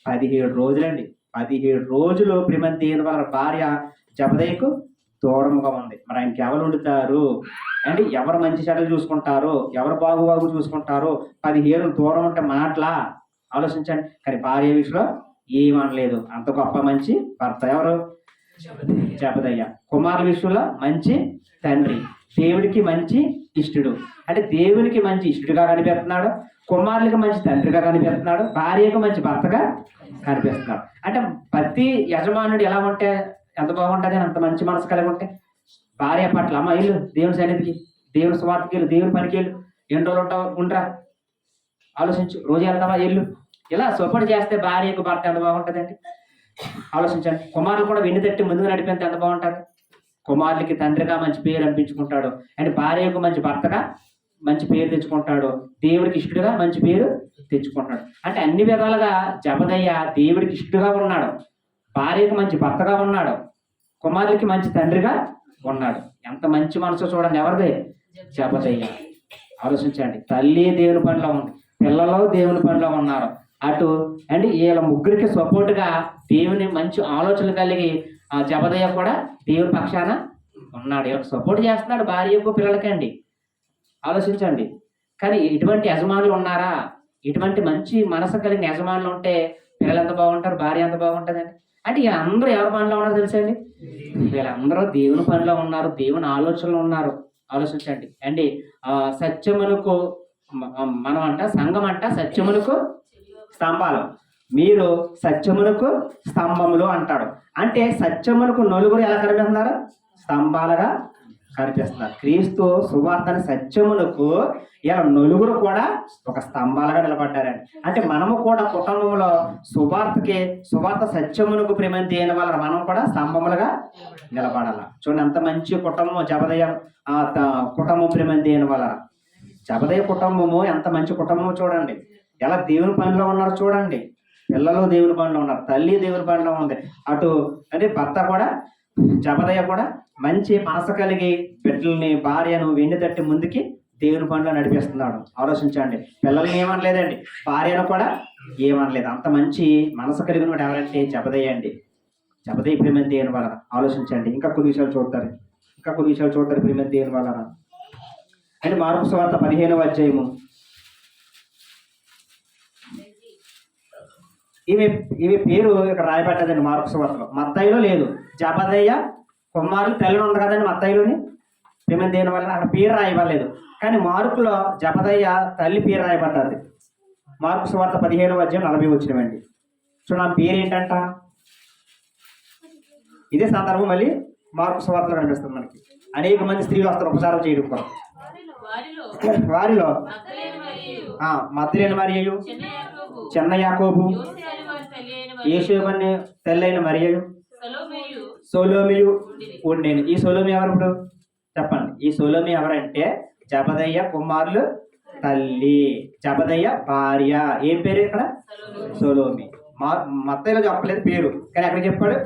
17 రోజులండి. 17 రోజులు ప్రేమ దేవుని వాళ్ళ భార్య జబదయ్యకు దూరంగా ఉంది. మరి ఆయనకి ఎవరు వండుతారు అంటే ఎవరు మంచి చెడ్డలు చూసుకుంటారు, ఎవరు బాగు చూసుకుంటారు? 17 దూరం ఉంటే మాటలా? ఆలోచించండి. కానీ భార్య విషయంలో ఏమనలేదు. అంత గొప్ప మంచి భర్త ఎవరు? జబదయ్య. కుమారుల విషయంలో మంచి తండ్రి, దేవుడికి మంచి ఇష్టుడు. అంటే దేవునికి మంచి ఇష్టుడుగా కనిపిస్తున్నాడు, కుమారులకి మంచి తండ్రిగా కనిపిస్తున్నాడు, భార్యకు మంచి భర్తగా కనిపిస్తున్నాడు. అంటే ప్రతి యజమానుడు ఎలా ఉంటే ఎంత బాగుంటుంది అని అంత మంచి మనసు కలిగి ఉంటే భార్య పట్ల, అమ్మ ఇల్లు దేవుని సన్నిధికి, దేవుని స్వార్థకి వెళ్ళు, దేవుని పనికి వెళ్ళు, ఎన్ని రోజులు ఉంటావు ఉండరా, ఆలోచించు, రోజు వెళ్తావా వెళ్ళు. ఇలా సపోర్ట్ చేస్తే భార్యకు భర్త ఎంత బాగుంటుందండి. ఆలోచించండి. కుమారులు కూడా వెన్ను తట్టి ముందుగా నడిపితే ఎంత బాగుంటుంది. కుమారులకి తండ్రిగా మంచి పేరు అనిపించుకుంటాడు, అంటే భార్యకు మంచి భర్తగా మంచి పేరు తెచ్చుకుంటాడు, దేవుడికి ఇష్టడుగా మంచి పేరు తెచ్చుకుంటాడు. అంటే అన్ని విధాలుగా జబదయ్య దేవుడికి ఇష్టడుగా ఉన్నాడు, భార్యకు మంచి భర్తగా ఉన్నాడు, కుమారులకి మంచి తండ్రిగా ఉన్నాడు. ఎంత మంచి మనసు చూడండి. ఎవరిదే? జబదయ్య. ఆలోచించండి. తల్లి దేవుని పనిలో ఉంది, పిల్లలు దేవుని పనిలో ఉన్నారు. అటు అంటే వీళ్ళ ముగ్గురికి సపోర్ట్గా దేవుని మంచి ఆలోచనలు కలిగి ఆ జబదయ్య కూడా దేవుని పక్షాన ఉన్నాడు. వీళ్ళకి సపోర్ట్ చేస్తున్నాడు భార్యకు పిల్లలకండి. ఆలోచించండి. కానీ ఇటువంటి యజమానులు ఉన్నారా? ఇటువంటి మంచి మనసు కలిగిన యజమానులు ఉంటే పిల్లలు ఎంత బాగుంటారు, భార్య ఎంత బాగుంటుందండి. అంటే వీళ్ళందరూ ఎవరి పనిలో ఉన్నారో తెలుసండి? వీళ్ళందరూ దేవుని పనిలో ఉన్నారు, దేవుని ఆలోచనలు ఉన్నారు. ఆలోచించండి. అండి సత్యములకు మనం సంఘం సత్యములకు స్తంభాలు, మీరు సత్యములకు స్తంభములు అంటాడు. అంటే సత్యములకు నలుగురు ఎలా కనిపిస్తున్నారు? స్తంభాలుగా కనిపిస్తున్నారు. క్రీస్తు సువార్తని సత్యములకు ఇలా నలుగురు కూడా ఒక స్తంభాలుగా నిలబడ్డారండి. అంటే మనము కూడా కుటుంబంలో సువార్త సత్యములకు ప్రేమ దేని వల్ల మనం కూడా స్తంభములుగా నిలబడాల. చూడండి ఎంత మంచి కుటుంబం జబదయ్య కుటుంబం ప్రేమ దేని వల్ల. జబదయ్య కుటుంబము ఎంత మంచి కుటుంబము చూడండి. ఎలా దేవుని పనిలో ఉన్నారు చూడండి. పిల్లలు దేవుని పనిలో ఉన్నారు, తల్లి దేవుని పనిలో ఉంది. అటు అంటే భర్త కూడా జబదయ్య కూడా మంచి మనసు కలిగి బిడ్డల్ని భార్యను వెండి తట్టి ముందుకి దేవుని పనిలో నడిపిస్తున్నాడు. ఆలోచించండి. పిల్లల్ని ఏమనలేదండి, భార్యను కూడా ఏమనలేదు. అంత మంచి మనసు కలిగిన వాడు ఎవరంటే జబదయ్య అండి. జబదయ్య ప్రేమ దేవుని వలన. ఆలోచించండి. ఇంకా కొన్ని విషయాలు చూస్తారు ప్రేమ దేవుని వలన. అంటే మార్కు సువార్త 15వ అధ్యాయము. ఇవి పేరు ఇక్కడ రాయబడ్డదండి మార్కు సువార్తలో. మత్తయిలో లేదు. జబదయ్య కుమారులు తెల్లని ఉంది కదండి మత్తయిలోని ప్రేమ దేని వల్ల అక్కడ పేరు రాయబడలేదు. కానీ మార్కులో జబదయ్య తల్లి పేరు రాయబడ్డది. మార్కు సువార్త 15వ అధ్యాయం 40 వచ్చినవండి. చూడండి ఆ పేరు ఏంటంట. ఇదే సందర్భం మళ్ళీ మార్కు సువార్తలో కనిపిస్తుంది మనకి. అనేక మంది స్త్రీలు వస్తారు ఉపచారం చేయడం కొరకు. వారిలో మత్తలేని మరియు, చిన్న యాకోబు, యేసేపు అనే తెల్లైన మరియు, సొలోమియు ఉండేను. ఈ సొలోమి ఎవరు ఇప్పుడు చెప్పండి? ఈ సొలోమి ఎవరంటే జబదయ్య కుమారులు తల్లి, జబదయ్య భార్య. ఏం పేరు ఇక్కడ? సొలోమి. మత్తయిలో చెప్పలేదు పేరు, కానీ ఎక్కడ చెప్పాడు?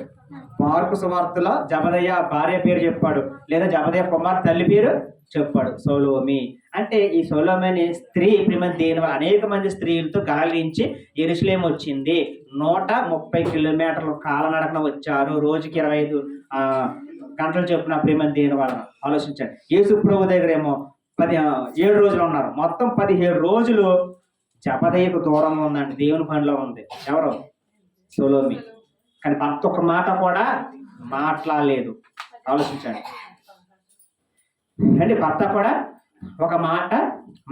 మార్కు సువార్తలో జబదయ్య భార్య పేరు చెప్పాడు, లేదా జబదయ్య కుమార్ తల్లి పేరు చెప్పాడు, సొలోమి. అంటే ఈ సొలోమి అనే స్త్రీ ప్రేమ దేని వల్ల అనేక మంది స్త్రీలతో గలలించి యెరూషలేము వచ్చింది. 130 కిలోమీటర్లు కాలనడకన వచ్చారు. రోజుకి 25 గంటలు చెప్పిన ప్రేమ దేని వలన ఆలోచించండి. యేసు ప్రభు దగ్గర ఏమో 7 రోజులు ఉన్నారు. మొత్తం 17 రోజులు జబదయ్యకు దూరంగా ఉందండి, దేవుని పనిలో ఉంది. ఎవరు? సొలోమి. కానీ భర్త ఒక మాట కూడా మాట్లాడలేదు. ఆలోచించండి అంటే భర్త కూడా ఒక మాట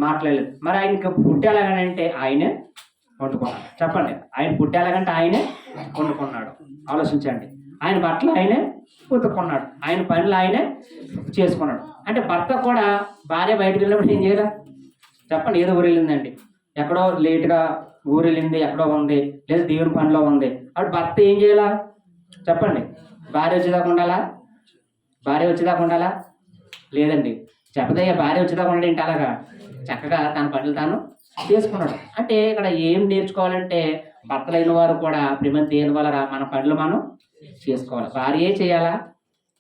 మాట్లాడలేదు. మరి ఆయనకి పుట్టేలాగంటే ఆయనే వండుకున్నాడు. చెప్పండి, ఆయన పుట్టేలాగంటే ఆయనే వండుకున్నాడు. ఆలోచించండి, ఆయన బట్టలు ఆయనే ఉతుక్కున్నాడు, ఆయన పనులు ఆయనే చేసుకున్నాడు. అంటే భర్త కూడా భార్య బయటకు వెళ్ళినప్పుడు ఏం చేయాలి? చెప్పండి, ఏదో ఊరు వెళ్ళిందండి, ఎక్కడో లేటుగా ఊరు వెళ్ళింది, ఎక్కడో ఉంది, లేదా దేవుని పనిలో ఉంది. అప్పుడు భర్త ఏం చేయాలా? చెప్పండి, భార్య వచ్చేదాకా ఉండాలా? భార్య వచ్చేదాకా ఉండాలా? లేదండి. చెప్పదయ్య భార్య వచ్చేదాకా ఉండడం ఏంటి? అలాగా చక్కగా తన పనులు తాను చేసుకున్నాడు. అంటే ఇక్కడ ఏం నేర్చుకోవాలంటే భర్తలైన వారు కూడా ప్రేమ దేని వల్ల మన పనులు మనం చేసుకోవాలి. భార్యే చేయాలా?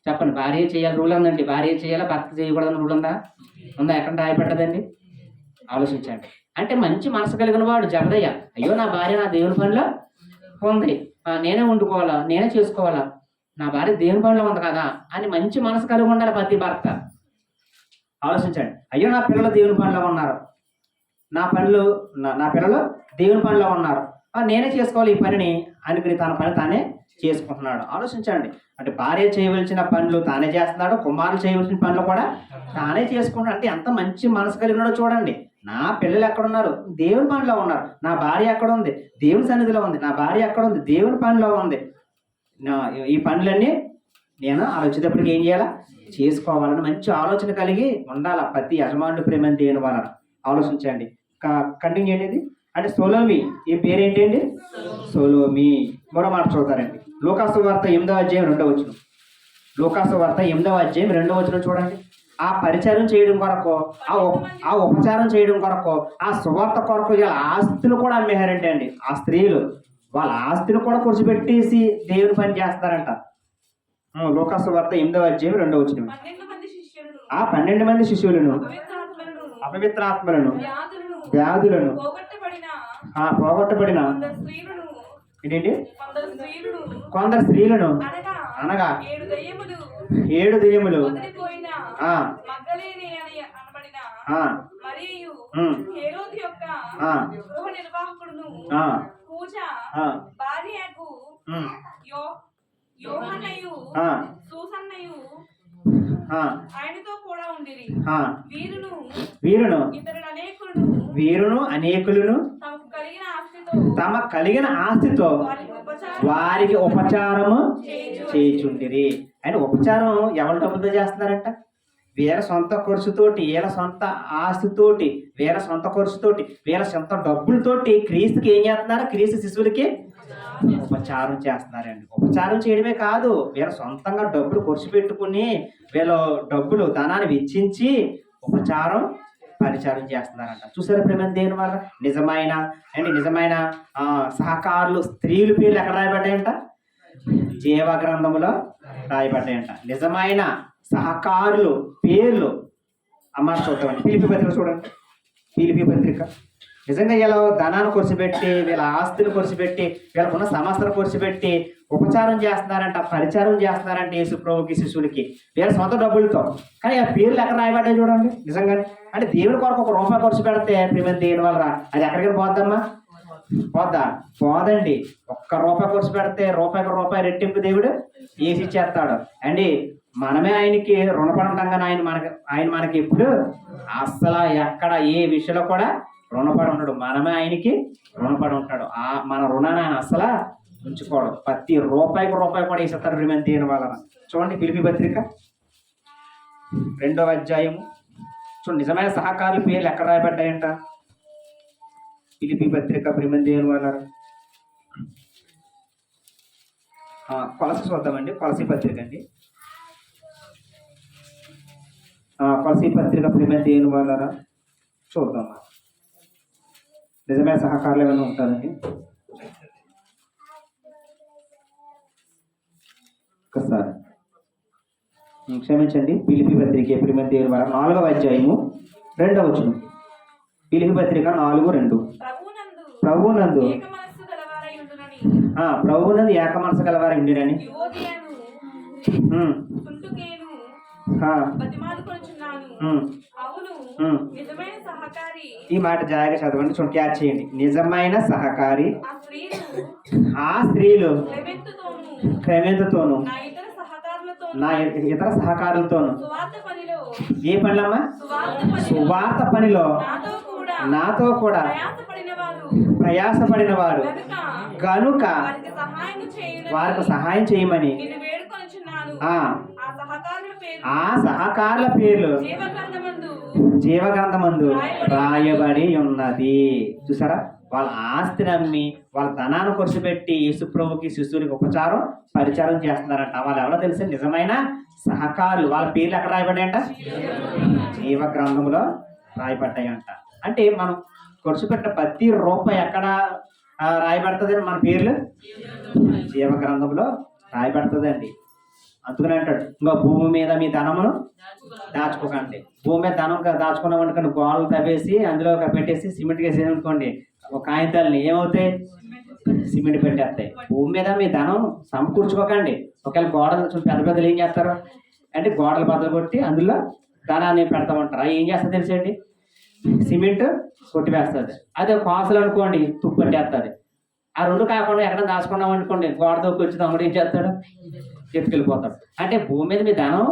చెప్పండి, భార్య చేయాలి రూల్ ఉందండి. భార్య చేయాలా, భర్త చేయకూడదని రూల్ ఉందా? ఎక్కడ రాయబడ్డదండి? ఆలోచించండి. అంటే మంచి మనసు కలిగిన వాడు జబదయ్య, అయ్యో నా భార్య నా దేవుని పనిలో ఉంది, నేనే వండుకోవాలా, నేనే చేసుకోవాలా, నా భార్య దేవుని పనిలో ఉంది కదా అని మంచి మనసు కలిగి ఉండాలి ప్రతి భర్త. ఆలోచించండి, అయ్యో నా పిల్లలు దేవుని పనిలో ఉన్నారు, నా పిల్లలు దేవుని పనిలో ఉన్నారు, నేనే చేసుకోవాలి ఈ పనిని అనుకుని తన పని తానే చేసుకుంటున్నాడు. ఆలోచించండి, అంటే భార్య చేయవలసిన పనులు తానే చేస్తున్నాడు, కుమారులు చేయవలసిన పనులు కూడా తానే చేసుకుంటున్నాడు. అంటే ఎంత మంచి మనసు కలిగి ఉన్నాడో చూడండి. నా పిల్లలు ఎక్కడున్నారు? దేవుని పనిలో ఉన్నారు. నా భార్య ఎక్కడ ఉంది? దేవుని సన్నిధిలో ఉంది. నా భార్య ఎక్కడ ఉంది? దేవుని పనిలో ఉంది. ఈ పనులన్నీ నేను వచ్చేటప్పటికి ఏం చేయాలా? చేసుకోవాలని మంచి ఆలోచన కలిగి ఉండాల ప్రతి యజమానుడు ప్రేమ దేవుని వలన. ఆలోచించండి, కంటిన్యూ చేయండి. అంటే సొలోమి, ఈ పేరేంటండి? సొలోమి. మరో మాట చూద్దారండి, లూకాసు వార్త 8వ అధ్యాయం 2వ వచనం. లూకాసు వార్త 8వ అధ్యాయం 2వ వచనం చూడండి. ఆ పరిచయం చేయడం కొరకు, ఆ ఉపచారం చేయడం కొరకు, ఆ సువార్త కొరకు ఇలా ఆస్తులు కూడా అమ్మేశారంటే అండి. ఆ స్త్రీలు వాళ్ళ ఆస్తులు కూడా కూర్చోబెట్టేసి దేవుని పని చేస్తారంట. లూకాసు వార్త 8వ అధ్యాయం 2వ వచనం. ఆ 12 మంది శిశువులను, అపవిత్రాత్మలను, వ్యాధులను, పోగొట్టబడిన ఏంటండి కొందరు స్త్రీలను, అనగా 7 దెయ్యములు, వీరును అనేకులను తమ కలిగిన ఆస్తితో వారికి ఉపచారము చేయుచుండిరి. అంటే ఉపచారం ఎవరి డబ్బులతో చేస్తున్నారంట? వీళ్ళ సొంత ఖర్చుతోటి, వీళ్ళ సొంత ఆస్తితోటి, వీళ్ళ సొంత ఖర్చుతోటి, వీళ్ళ సొంత డబ్బులతోటి క్రీస్తుకి ఏం చేస్తున్నారు? క్రీస్తు శిశువులకి ఉపచారం చేస్తున్నారండి. ఉపచారం చేయడమే కాదు, వీళ్ళ సొంతంగా డబ్బులు ఖర్చు పెట్టుకుని వీళ్ళ డబ్బులు ధనాన్ని వెచ్చించి పరిచారం చేస్తున్నారంట. చూసారా ప్రేమ దేని వల్ల? నిజమైన సహకారులు స్త్రీల పేర్లు ఎక్కడ రాయబడ్డాయంట? జీవ గ్రంథములో రాయబడ్డాయంట. నిజమైన సహకారులు పేర్లు అమ్మ చూద్దామండి. ఫిలిప్పీ పత్రిక చూడండి. ఫిలిప్పీ పత్రిక నిజంగా వీళ్ళ ధనాన్ని ఖర్చుపెట్టి, వీళ్ళ ఆస్తులు ఖర్చుపెట్టి, వీళ్ళకున్న సమస్యలు ఖర్చుపెట్టి ఉపచారం చేస్తున్నారంట, పరిచారం చేస్తున్నారంట యేసు ప్రభుకి శిశువులకి వీళ్ళ సొంత డబ్బులతో. కానీ ఆ పేర్లు ఎక్కడ రాయబడ్డాయి చూడండి. నిజంగానే అంటే దేవుని కొరకు ₹1 ఖర్చు పెడితే ప్రేమ దేని వల్ల అది ఎక్కడికి పోద్దమ్మా? పోదండి. ₹1 ఖర్చు పెడితే రూపాయి రెట్టింపు దేవుడు వేసి ఇచ్చేస్తాడు అండి. మనమే ఆయనకి రుణపడి ఉంటాం, కానీ ఆయన మనకి ఎప్పుడు అస్సలు ఎక్కడ ఏ విషయంలో కూడా రుణపడి ఉంటాడు. మనమే ఆయనకి రుణపడి ఉంటాడు. మన రుణాన్ని ఆయన అస్సలు ఉంచుకోవడం. ప్రతి రూపాయి కూడా వేసేస్తాడు ప్రేమ దేని వలన. చూడండి ఫిలిప్పీ పత్రిక 2వ అధ్యాయము చూడండి. నిజమైన సహకారుల పేర్లు ఎక్కడ రాయబడ్డాయంట? ఫిలిప్పీ పత్రిక ప్రేమ దేని వలన. కొలసి చూద్దామండి. కొలసి పత్రిక అండి. కొలసి పత్రిక ప్రేమ దేని వలన చూద్దాం. నిజమైన సహకారులు ఏమైనా ఉంటారండి? ఒక్కసారి క్షమించండి. పిలిపి పత్రిక ఎప్పుడు దేవుని వల్ల 4వ అధ్యాయము 2వ వచనం. పిలిపి పత్రిక 4:2. ప్రభువునందు ఏక మనస్సు గలవారై ఉండునని ప్రభువునందు ఏక మనసు గలవారి ఉండిరని యువోదియను కుంటుకేను బతిమాలుకొనుచున్నాను. అవును, నిజమైన సహకారి. ఈ మాట జాగ్రత్తగా చదవండి, చూడండి, క్యాచ్ చేయండి. నిజమైన సహకారి ఆ స్త్రీలు క్రమెంతతోను నా ఇతర సహకారులతోను ఏ పనులమ్మా? సువార్త పనిలో నాతో కూడా ప్రయాసపడిన వారు కనుక వారికి సహాయం చేయమని ఆ సహకారుల పేర్లు జీవగ్రంథమందు రాయబడి ఉన్నది. చూసారా, వాళ్ళ ఆస్తిని అమ్మి వాళ్ళ ధనాన్ని ఖర్చు పెట్టి యేసుప్రభుకి శిశువునికి పరిచారం చేస్తున్నారంట. వాళ్ళు ఎవరో తెలిసి నిజమైన సహకారులు. వాళ్ళ పేర్లు ఎక్కడ రాయబడ్డాయంట? జీవగ్రంథంలో రాయబడ్డాయంట. అంటే మనం ఖర్చు పెట్టిన ప్రతి రూపాయి ఎక్కడ రాయబడుతుంది? మన పేర్లు జీవగ్రంథంలో రాయబడుతుందండి. అందుకని అంటాడు, ఇంకా భూమి మీద మీ ధనమును దాచుకోకండి. భూమి మీద ధనం దాచుకున్నాం అనుకోండి, గోడలు తవ్వేసి అందులో పెట్టేసి సిమెంట్ వేసి అనుకోండి, ఒక కాగితాలని ఏమవుతాయి? సిమెంట్ పెట్టేస్తాయి. భూమి మీద మీ ధనం సమకూర్చుకోకండి. ఒకవేళ గోడలు పెద్ద పెద్దలు ఏం చేస్తారు అంటే గోడలు బద్దలు కొట్టి అందులో ధనాన్ని పెడతామంటారు. అవి ఏం చేస్తుంది తెలిసండి? సిమెంట్ కొట్టి వేస్తుంది. అదే కాసులు అనుకోండి, తుప్పు పట్టేస్తుంది. ఆ రెండు కాకుండా ఎక్కడ దాచుకున్నాం అనుకోండి, గోడ దొక్కి వచ్చి తమ్ముడు ఏం చేస్తాడు? ఎత్తుకెళ్ళిపోతాడు. అంటే భూమి మీద మీ ధనం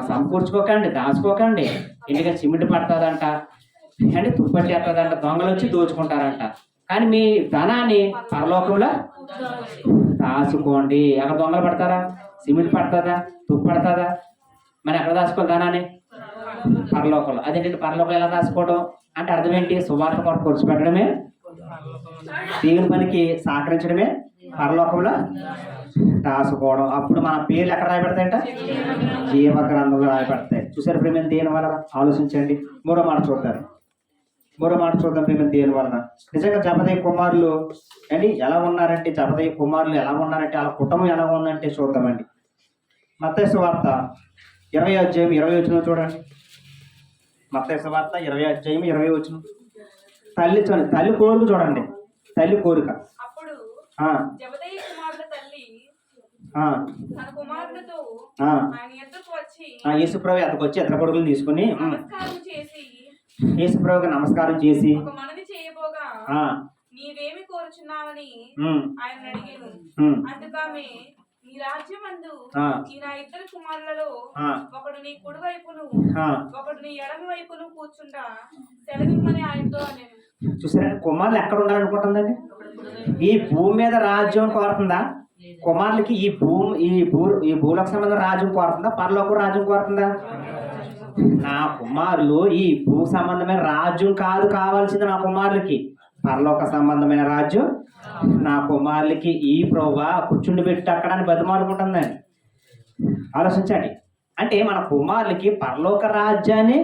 సమకూర్చుకోకండి, దాచుకోకండి. ఎందుకంటే సిమెంట్ పడుతుందంట, అంటే తుప్పు పట్టేస్తుందంట, దొంగలు వచ్చి దోచుకుంటారంట. కానీ మీ ధనాన్ని పరలోకంలో దాచుకోండి. ఎక్కడ దొంగలు పడతారా? సిమెంట్ పడుతుందా? తుప్పు పడుతుందా? మరి ఎక్కడ దాచుకోవాలి ధనాన్ని? పరలోకంలో. అదేంటంటే పరలోకంలో ఎలా దాచుకోవడం అంటే అర్థం ఏంటి? సువార్త కొరకు ఖర్చు పెట్టడమే, దేవుని పనికి సహకరించడమే పరలోకంలో దాచుకోవడం. అప్పుడు మన పేర్లు ఎక్కడ రాయబడతాయంట? జీవగ్రంథంలో రాయబడతాయి. చూసారు ప్రేమ దేని వలన? ఆలోచించండి. మరో మాట చూద్దాం ప్రేమ దేని వలన. నిజంగా జబదయి కుమారులు అండి ఎలా ఉన్నారంటే, జబదయి కుమారులు ఎలా ఉన్నారంటే, వాళ్ళ కుటుంబం ఎలా ఉందంటే చూద్దామండి. మత్తయి సువార్త 20వ అధ్యాయం 20వ వచనం చూడండి. మత్తయి సువార్త 20వ అధ్యాయం 20వ వచనం. తల్లి కోరిక చూడండి. తల్లి కోరిక. అప్పుడు జబదయి కుమారుల తల్లి తన కుమారులతో ఆయన ఎద్దుకు వచ్చి యేసుప్రభు ఎద్దకు వచ్చి ఇద్దరు కొడుకులు తీసుకుని నమస్కారం చేసి యేసుప్రభుకి నమస్కారం చేసి ఒక మనవి చేయబోగా నీవేమి కోరుచున్నావని ఆయన అడిగాను. అందుకామె నీ రాజ్యమందు ఈ నా ఇద్దరు కుమారులలో ఒకడు నీ కుడి వైపును ఒకడు నీ ఎడమ వైపును కూర్చుంటా సెలవిమ్మని ఆయనతో నేను. చూసారా, కుమారులు ఎక్కడ ఉండాలనుకుంటుందండి? ఈ భూమి మీద రాజ్యం కోరుతుందా? కుమారులకి ఈ భూలోక సంబంధం రాజ్యం కోరుతుందా? పరలోక రాజ్యం కోరుతుందా? నా కుమారులు ఈ భూ సంబంధమైన రాజ్యం కాదు కావాల్సింది నా కుమారులకి, పరలోక సంబంధమైన రాజ్యం నా కుమారులకి ఈ ప్రభువా కూర్చుండి పెట్టి అక్కడ అని బతిమాలుకుంటుందని ఆలోచించండి. అంటే మన కుమారులకి పరలోక రాజ్యాన్ని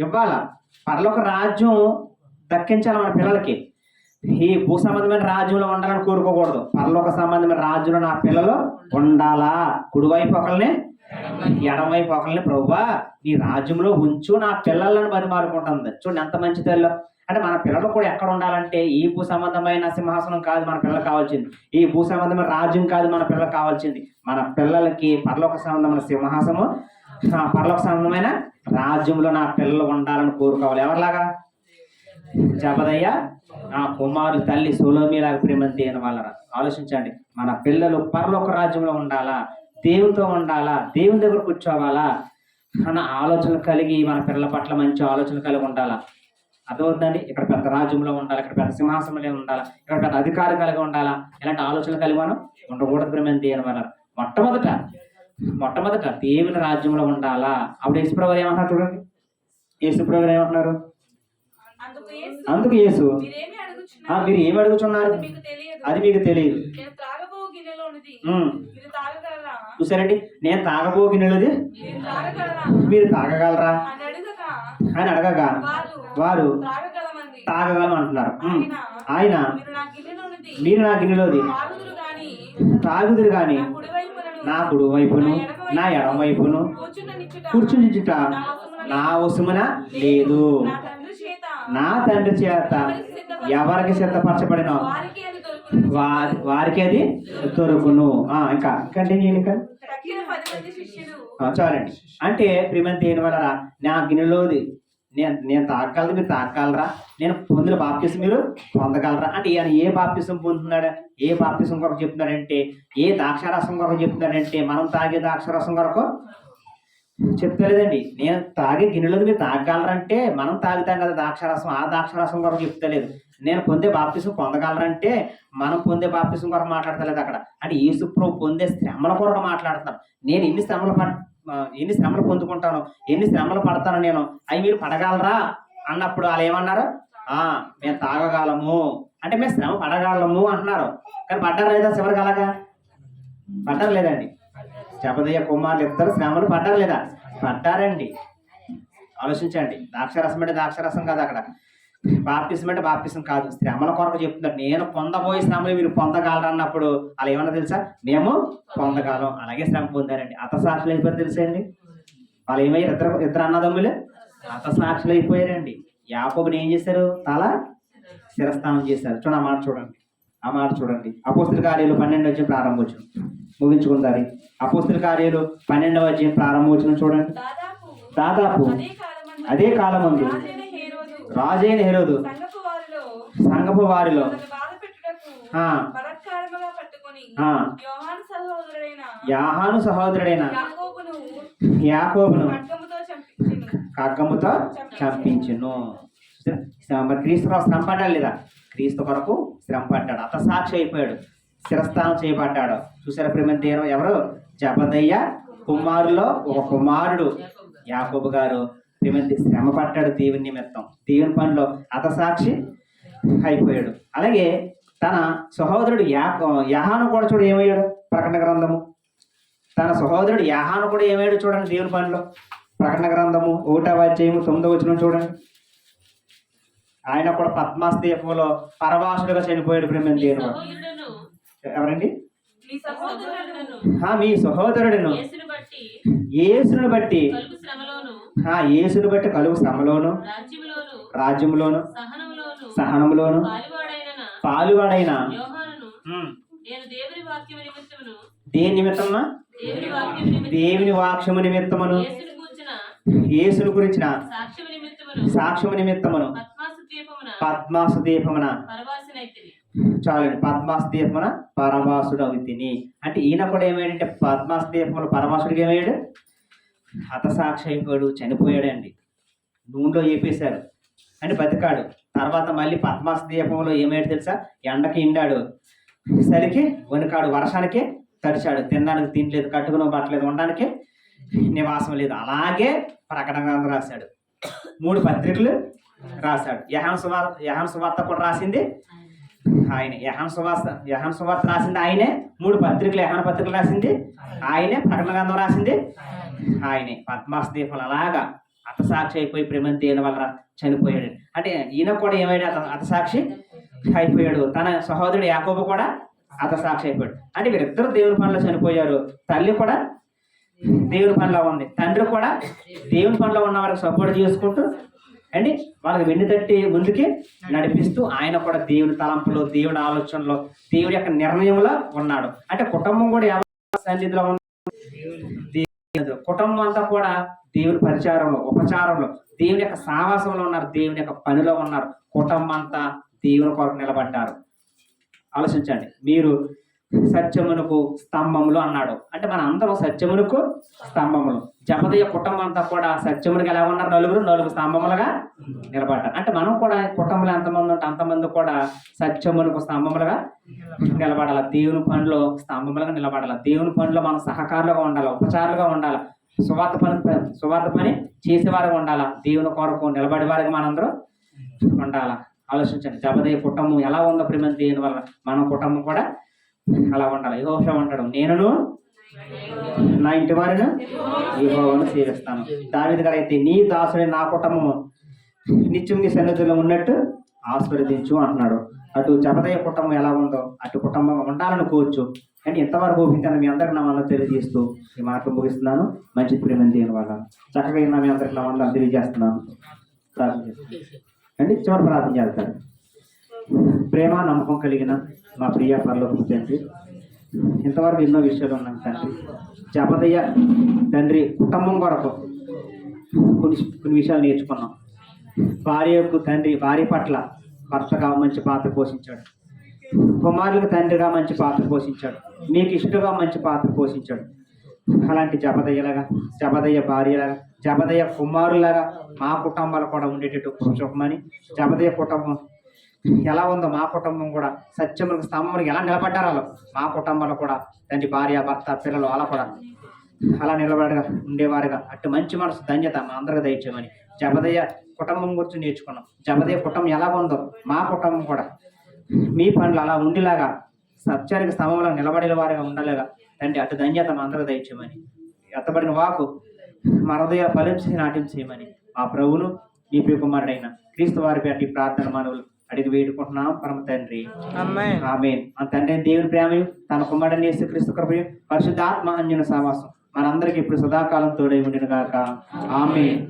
ఇవ్వాల, పరలోక రాజ్యం దక్కించాలి మన పిల్లలకి. ఈ భూ సంబంధమైన రాజ్యంలో ఉండాలని కోరుకోకూడదు. పరలోక సంబంధమైన రాజ్యంలో నా పిల్లలు ఉండాలా. కుడివైపు ఒకరిని ఎడమవైపు ఒకరిని ప్రభువా నీ రాజ్యంలో ఉంచు నా పిల్లలను బతిమాలుకుంటుంది. చూడండి ఎంత మంచి తల్లి. అంటే మన పిల్లలు కూడా ఎక్కడ ఉండాలంటే ఈ భూ సంబంధమైన సింహాసనం కాదు మన పిల్లలకు కావాల్సింది, ఈ భూ సంబంధమైన రాజ్యం కాదు మన పిల్లలకు కావాల్సింది. మన పిల్లలకి పరలోక సంబంధమైన సింహాసనము, పరలోక సంబంధమైన రాజ్యంలో నా పిల్లలు ఉండాలని కోరుకోవాలి. ఎవరిలాగా? జబదయ్య నా కుమారులు తల్లి సొలొమీలాగా ప్రేమంతి అయిన వాళ్ళ. ఆలోచించండి, మన పిల్లలు పరలోక రాజ్యంలో ఉండాలా, దేవునితో ఉండాలా, దేవుని దగ్గర కూర్చోవాలా అన్న ఆలోచనలు కలిగి మన పిల్లల పట్ల మంచి ఆలోచనలు కలిగి ఉండాలా. అర్థమవుతుందండి? ఇక్కడ పెద్ద రాజ్యంలో ఉండాలి, ఇక్కడ పెద్ద సింహాసనంలో ఉండాలా, ఇక్కడ పెద్ద అధికారం కలిగి ఉండాలా. ఇలాంటి ఆలోచనలు కలిగి మనం ఉండకూడదు ప్రేమంతి అయిన వాళ్ళ. మొట్టమొదట దేవుని రాజ్యంలో ఉండాలా. అప్పుడు యేసుప్రభు ఏమంటున్నారు చూడండి. యేసుప్రభు ఏమంటున్నారు? అందుకు యేసు మీరు ఏమి అడుగుతున్నారు అది మీకు తెలియదు. చూసారండి, నేను తాగబో గిన్నెలది మీరు తాగగలరా అని అడగగా వారు తాగగలం అంటున్నారు. ఆయన మీరు నా గిన్నెలోది తాగుదురు గాని నా కుడివైపునను నా కుడి వైపును నా ఎడమ వైపును కూర్చుండనిచ్చుట కూర్చునిచుట నా వశమున లేదు. నా తండ్రి చేత నా తండ్రి చేత ఎవరికి సిద్ధపరచబడినో వారికి అది దొరుకును. వారికి అది దొరుకును. ఇంకా కంటిన్యూ ఇంకా తక్కిన 10 మంది శిష్యులు చాలండి. అంటే ప్రియమైన దేని వలన నా గిన్నెలోది నేను తాగగలదు, మీరు తాగగలరా? నేను పొందిన బాప్తిసం మీరు పొందగలరా? అంటే ఈయన ఏ బాప్తిసం పొందుతున్నాడు, ఏ బాప్తిసం కొరకు చెప్తున్నాడంటే, ఏ ద్రాక్షారసం కొరకు చెప్తున్నాడంటే, మనం తాగే ద్రాక్షారసం కొరకు చెప్తలేదండి. నేను తాగే గిన్నెలోది మీరు తాగగలరంటే మనం తాగుతాం కదా ద్రాక్షారసం, ఆ ద్రాక్షారసం కొరకు చెప్తలేదు. నేను పొందే బాప్తిసం పొందగలరంటే మనం పొందే బాప్తిసం కొరకు మాట్లాడతలేదు అక్కడ. అంటే యేసు ప్రభు పొందే శ్రమల కొరకు మాట్లాడుతాను. నేను ఎన్ని శ్రమలు పొందుకుంటాను, ఎన్ని శ్రమలు పడతాను నేను, అవి మీరు పడగలరా అన్నప్పుడు వాళ్ళు ఏమన్నారు? మేము తాగగలము అంటే మేము శ్రమ పడగలము అంటున్నారు. కానీ పడ్డారు లేదా? చివరికి అలాగా పడ్డారు లేదండి. జబదయ్య కుమారులు ఇద్దరు శ్రమలు పడ్డారు లేదా? పడ్డారండి. ఆలోచించండి. ద్రాక్షరసం అంటే ద్రాక్షరసం కాదు, అక్కడ బాప్తిసం అంటే బాప్తిసం కాదు, శ్రమల కొరకు చెప్తున్నారు. నేను పొందబోయే శ్రమలు మీరు పొందగలరు అన్నప్పుడు అలా ఏమన్నా తెలుసా? మేము పొందగలం. అలాగే శ్రమ పొందారండి. హతసాక్షులు అయిపోయారు తెలుసండి. వాళ్ళు ఏమయ్యారు? ఇద్దరు అన్నదమ్ములు హతసాక్షులు అయిపోయారండి. యాకోబుని ఏం చేశారు? తల శిరస్థానం చేశారు. చూడండి ఆ మాట చూడండి. అపోస్తుల కార్యాలు 12వ ప్రారంభోచనం ముగించుకుందారి. అపోస్తుల కార్యాలు 12వ అధ్యాయం ప్రారంభోచనం చూడండి. దాదాపు అదే కాలమందు రాజైన హేరోదు సంఘపు వారిలో యాహాను సహోదరుడైన యాకోబును ఖడ్గముతో చంపించును. మరి క్రీస్తు కొరకు శ్రమ పడ్డాడు లేదా? క్రీస్తు కొరకు శ్రమ పడ్డాడు, హతసాక్షి అయిపోయాడు, శిరస్థానం చేయబడ్డాడు. చూసారా ప్రేమ దేవం? ఎవరు? జబదయ్య కుమారులో ఒక కుమారుడు యాకోబు గారు ప్రేమంతి శ్రమ పడ్డాడు దేవుని నిమిత్తం, దేవుని పనిలో హతసాక్షి అయిపోయాడు. అలాగే తన సహోదరుడు యాహాను కూడా చూడు ఏమయ్యాడు? ప్రకటన గ్రంథము తన సహోదరుడు యాహాను కూడా ఏమయ్యాడు చూడండి దేవుని పనిలో. ప్రకటన గ్రంథము 1వ అధ్యాయము 9వ వచనం చూడండి. ఆయన కూడా పద్మాస్ ద్వీపంలో పరవాసుడుగా చనిపోయాడు. ప్రేమ దేవుడు ఎవరండి? మీ సహోదరుడును యేసును బట్టి యేసును బట్టి కలుగు శ్రమలోను రాజ్యములోను సహనములోను పాలువాడైన దేని నిమిత్తమున? దేవుని వాక్యము నిమిత్తమును యేసును గురించిన సాక్ష్యము నిమిత్తమును పద్మాసు దీపమున చాలండి. పద్మాసు దీపమున పరవాసుడు అవుతుంది. అంటే ఈయన కూడా ఏమయ్యాడంటే పద్మాసు దీపములు పరవాసుడికి ఏమయ్యాడు? హతసాక్షి అయిపోయాడు, చనిపోయాడండి. నూనెలో వేపేశారు అంటే బతికాడు. తర్వాత మళ్ళీ పద్మాసు దీపంలో ఏమయ్యాడు తెలుసా? ఎండకి ఎండాడు, సరికి వణికాడు, వర్షానికి తడిచాడు, తినడానికి తినలేదు, కట్టుకుని పట్టలేదు, ఉండడానికి నివాసం లేదు. అలాగే ప్రకటన గ్రంథం రాశాడు, 3 పత్రికలు రాశాడు. యెహోవా సువార్త కూడా రాసింది ఆయనే. యెహోవా సువార్త రాసింది ఆయనే, 3 పత్రికలు యెహోవా పత్రికలు రాసింది ఆయనే, ప్రకటన గ్రంథం రాసింది ఆయనే. పద్మాసు దీపంలో అలాగా హతసాక్షి అయిపోయి ప్రేమ దేని వల్ల చనిపోయాడు. అంటే ఈయన కూడా ఏమైనా హతసాక్షి అయిపోయాడు. తన సహోదరుడు యాకోబు కూడా హతసాక్షి అయిపోయాడు. అంటే వీరిద్దరు దేవుని పనిలో చనిపోయారు. తల్లి కూడా దేవుని పనిలో ఉంది, తండ్రి కూడా దేవుని పనిలో ఉన్న వారికి సపోర్ట్ చేసుకుంటూ అండి వాళ్ళకి వెన్ను తట్టి ముందుకి నడిపిస్తూ ఆయన కూడా దేవుని తలంపులో, దేవుని ఆలోచనలో, దేవుడి యొక్క నిర్ణయంలో ఉన్నాడు. అంటే కుటుంబం కూడా ఎవరి సన్నిధిలో ఉన్న? కుటుంబం అంతా కూడా దేవుని పరిచారంలో, ఉపచారంలో, దేవుని యొక్క సావాసంలో ఉన్నారు, దేవుని యొక్క పనిలో ఉన్నారు. కుటుంబం అంతా దేవుని కొరకు నిలబడ్డారు. ఆలోచించండి. మీరు సత్యమునకు స్తంభములు అన్నాడు. అంటే మన అందరం సత్యమునకు స్తంభములు. జబదయ్య కుటుంబం అంతా కూడా సత్యమునికి ఎలా ఉన్నారు? నలుగురు స్తంభములుగా నిలబడ్డారు. అంటే మనం కూడా కుటుంబంలో ఎంతమంది ఉంటే అంతమంది కూడా సత్యమునకు స్తంభములుగా నిలబడాలి. దేవుని పనిలో స్తంభములుగా నిలబడాలి. దేవుని పనిలో మనం సహకారులుగా ఉండాలి, ఉపచారులుగా ఉండాలి, సువార్త పని చేసేవారుగా ఉండాలా, దేవుని కొరకు నిలబడే వారికి మనందరం ఉండాలా. ఆలోచించండి. జబదయ్య కుటుంబం ఎలా ఉందో ప్రేమ దేవుని వల్ల మన కుటుంబం కూడా అలా ఉండాలి. యెహోషువ అంటాడు, నేనును నా ఇంటి వారిని యెహోవాను సేవిస్తాను. దావీదు గారు అయితే నీ దాసుడి నా కుటుంబము నిత్యం నీ సన్నిధిలో ఉన్నట్టు ఆశీర్వదించు అంటున్నాడు. అటు జబదయ్య కుటుంబం ఎలా ఉందో అటు కుటుంబం ఉండాలని కోరుచు కానీ ఎంతవరకు ఓపిక మీ అందరికి నా వల్ల తెలియజేస్తూ ఈ మాటలు ముగిస్తున్నాను. మంచి ప్రేమ దేని వల్ల చక్కగా నా మీ అందరికి నా వల్ల తెలియజేస్తున్నాను. ప్రార్థన చేస్తాను అండి. చివరి ప్రార్థన చేస్తాను. ప్రేమ నమ్మకం కలిగిన మా ప్రియ పరలోకపు తండ్రి, ఇంతవరకు ఎన్నో విషయాలు ఉన్నాం తండ్రి. జబదయ్య తండ్రి కుటుంబం కొరకు కొన్ని విషయాలు నేర్చుకున్నాం. భార్యకు తండ్రి భార్య పట్ల భర్తగా మంచి పాత్ర పోషించాడు. కుమారులకు తండ్రిగా మంచి పాత్ర పోషించాడు. మీకు ఇష్టగా మంచి పాత్ర పోషించాడు. అలాంటి జబదయ్యలాగా, జబదయ్య భార్యలాగా, జబదయ్య కుమారులాగా మా కుటుంబాలు కూడా ఉండేటట్టు చూపమని, జబదయ్య కుటుంబం ఎలా ఉందో మా కుటుంబం కూడా సత్యములకు స్తంభములకు ఎలా నిలబడ్డారో మా కుటుంబాలు కూడా తండ్రి భార్య భర్త పిల్లలు అలా కూడా అలా నిలబడగా ఉండేవారుగా అటు మంచి మనసు ధన్యత మా అందరికి దయచేయమని జబదయ్య కుటుంబం గురించి నేర్చుకున్నాం. జబదయ్య కుటుంబం ఎలా ఉందో మా కుటుంబం కూడా మీ పనులు అలా ఉండేలాగా సత్యానికి స్తంభంలో నిలబడే వారిగా ఉండలేగా తండ్రి అటు ధన్యత మా అందరికి దయచేయమని, ఎత్తబడిన వాకు మా హృదయ ఫలించి నాట్యం చేయమని మా ప్రభువును మీ ప్రియ కుమారుడైన క్రీస్తు వారి పేట ప్రార్థన మనవులు అడిగి వేడుకుంటున్నాం పరమ తండ్రి. ఆమేన్. మన తండ్రి దేవుని ప్రేమయు తన కుమారుడైన యేసుక్రీస్తు కృపయు పరిశుద్ధాత్మ అన్యోన్య సహవాసం మనందరికీ ఇప్పుడు సదాకాలం తోడై ఉండిన గాక. ఆమేన్.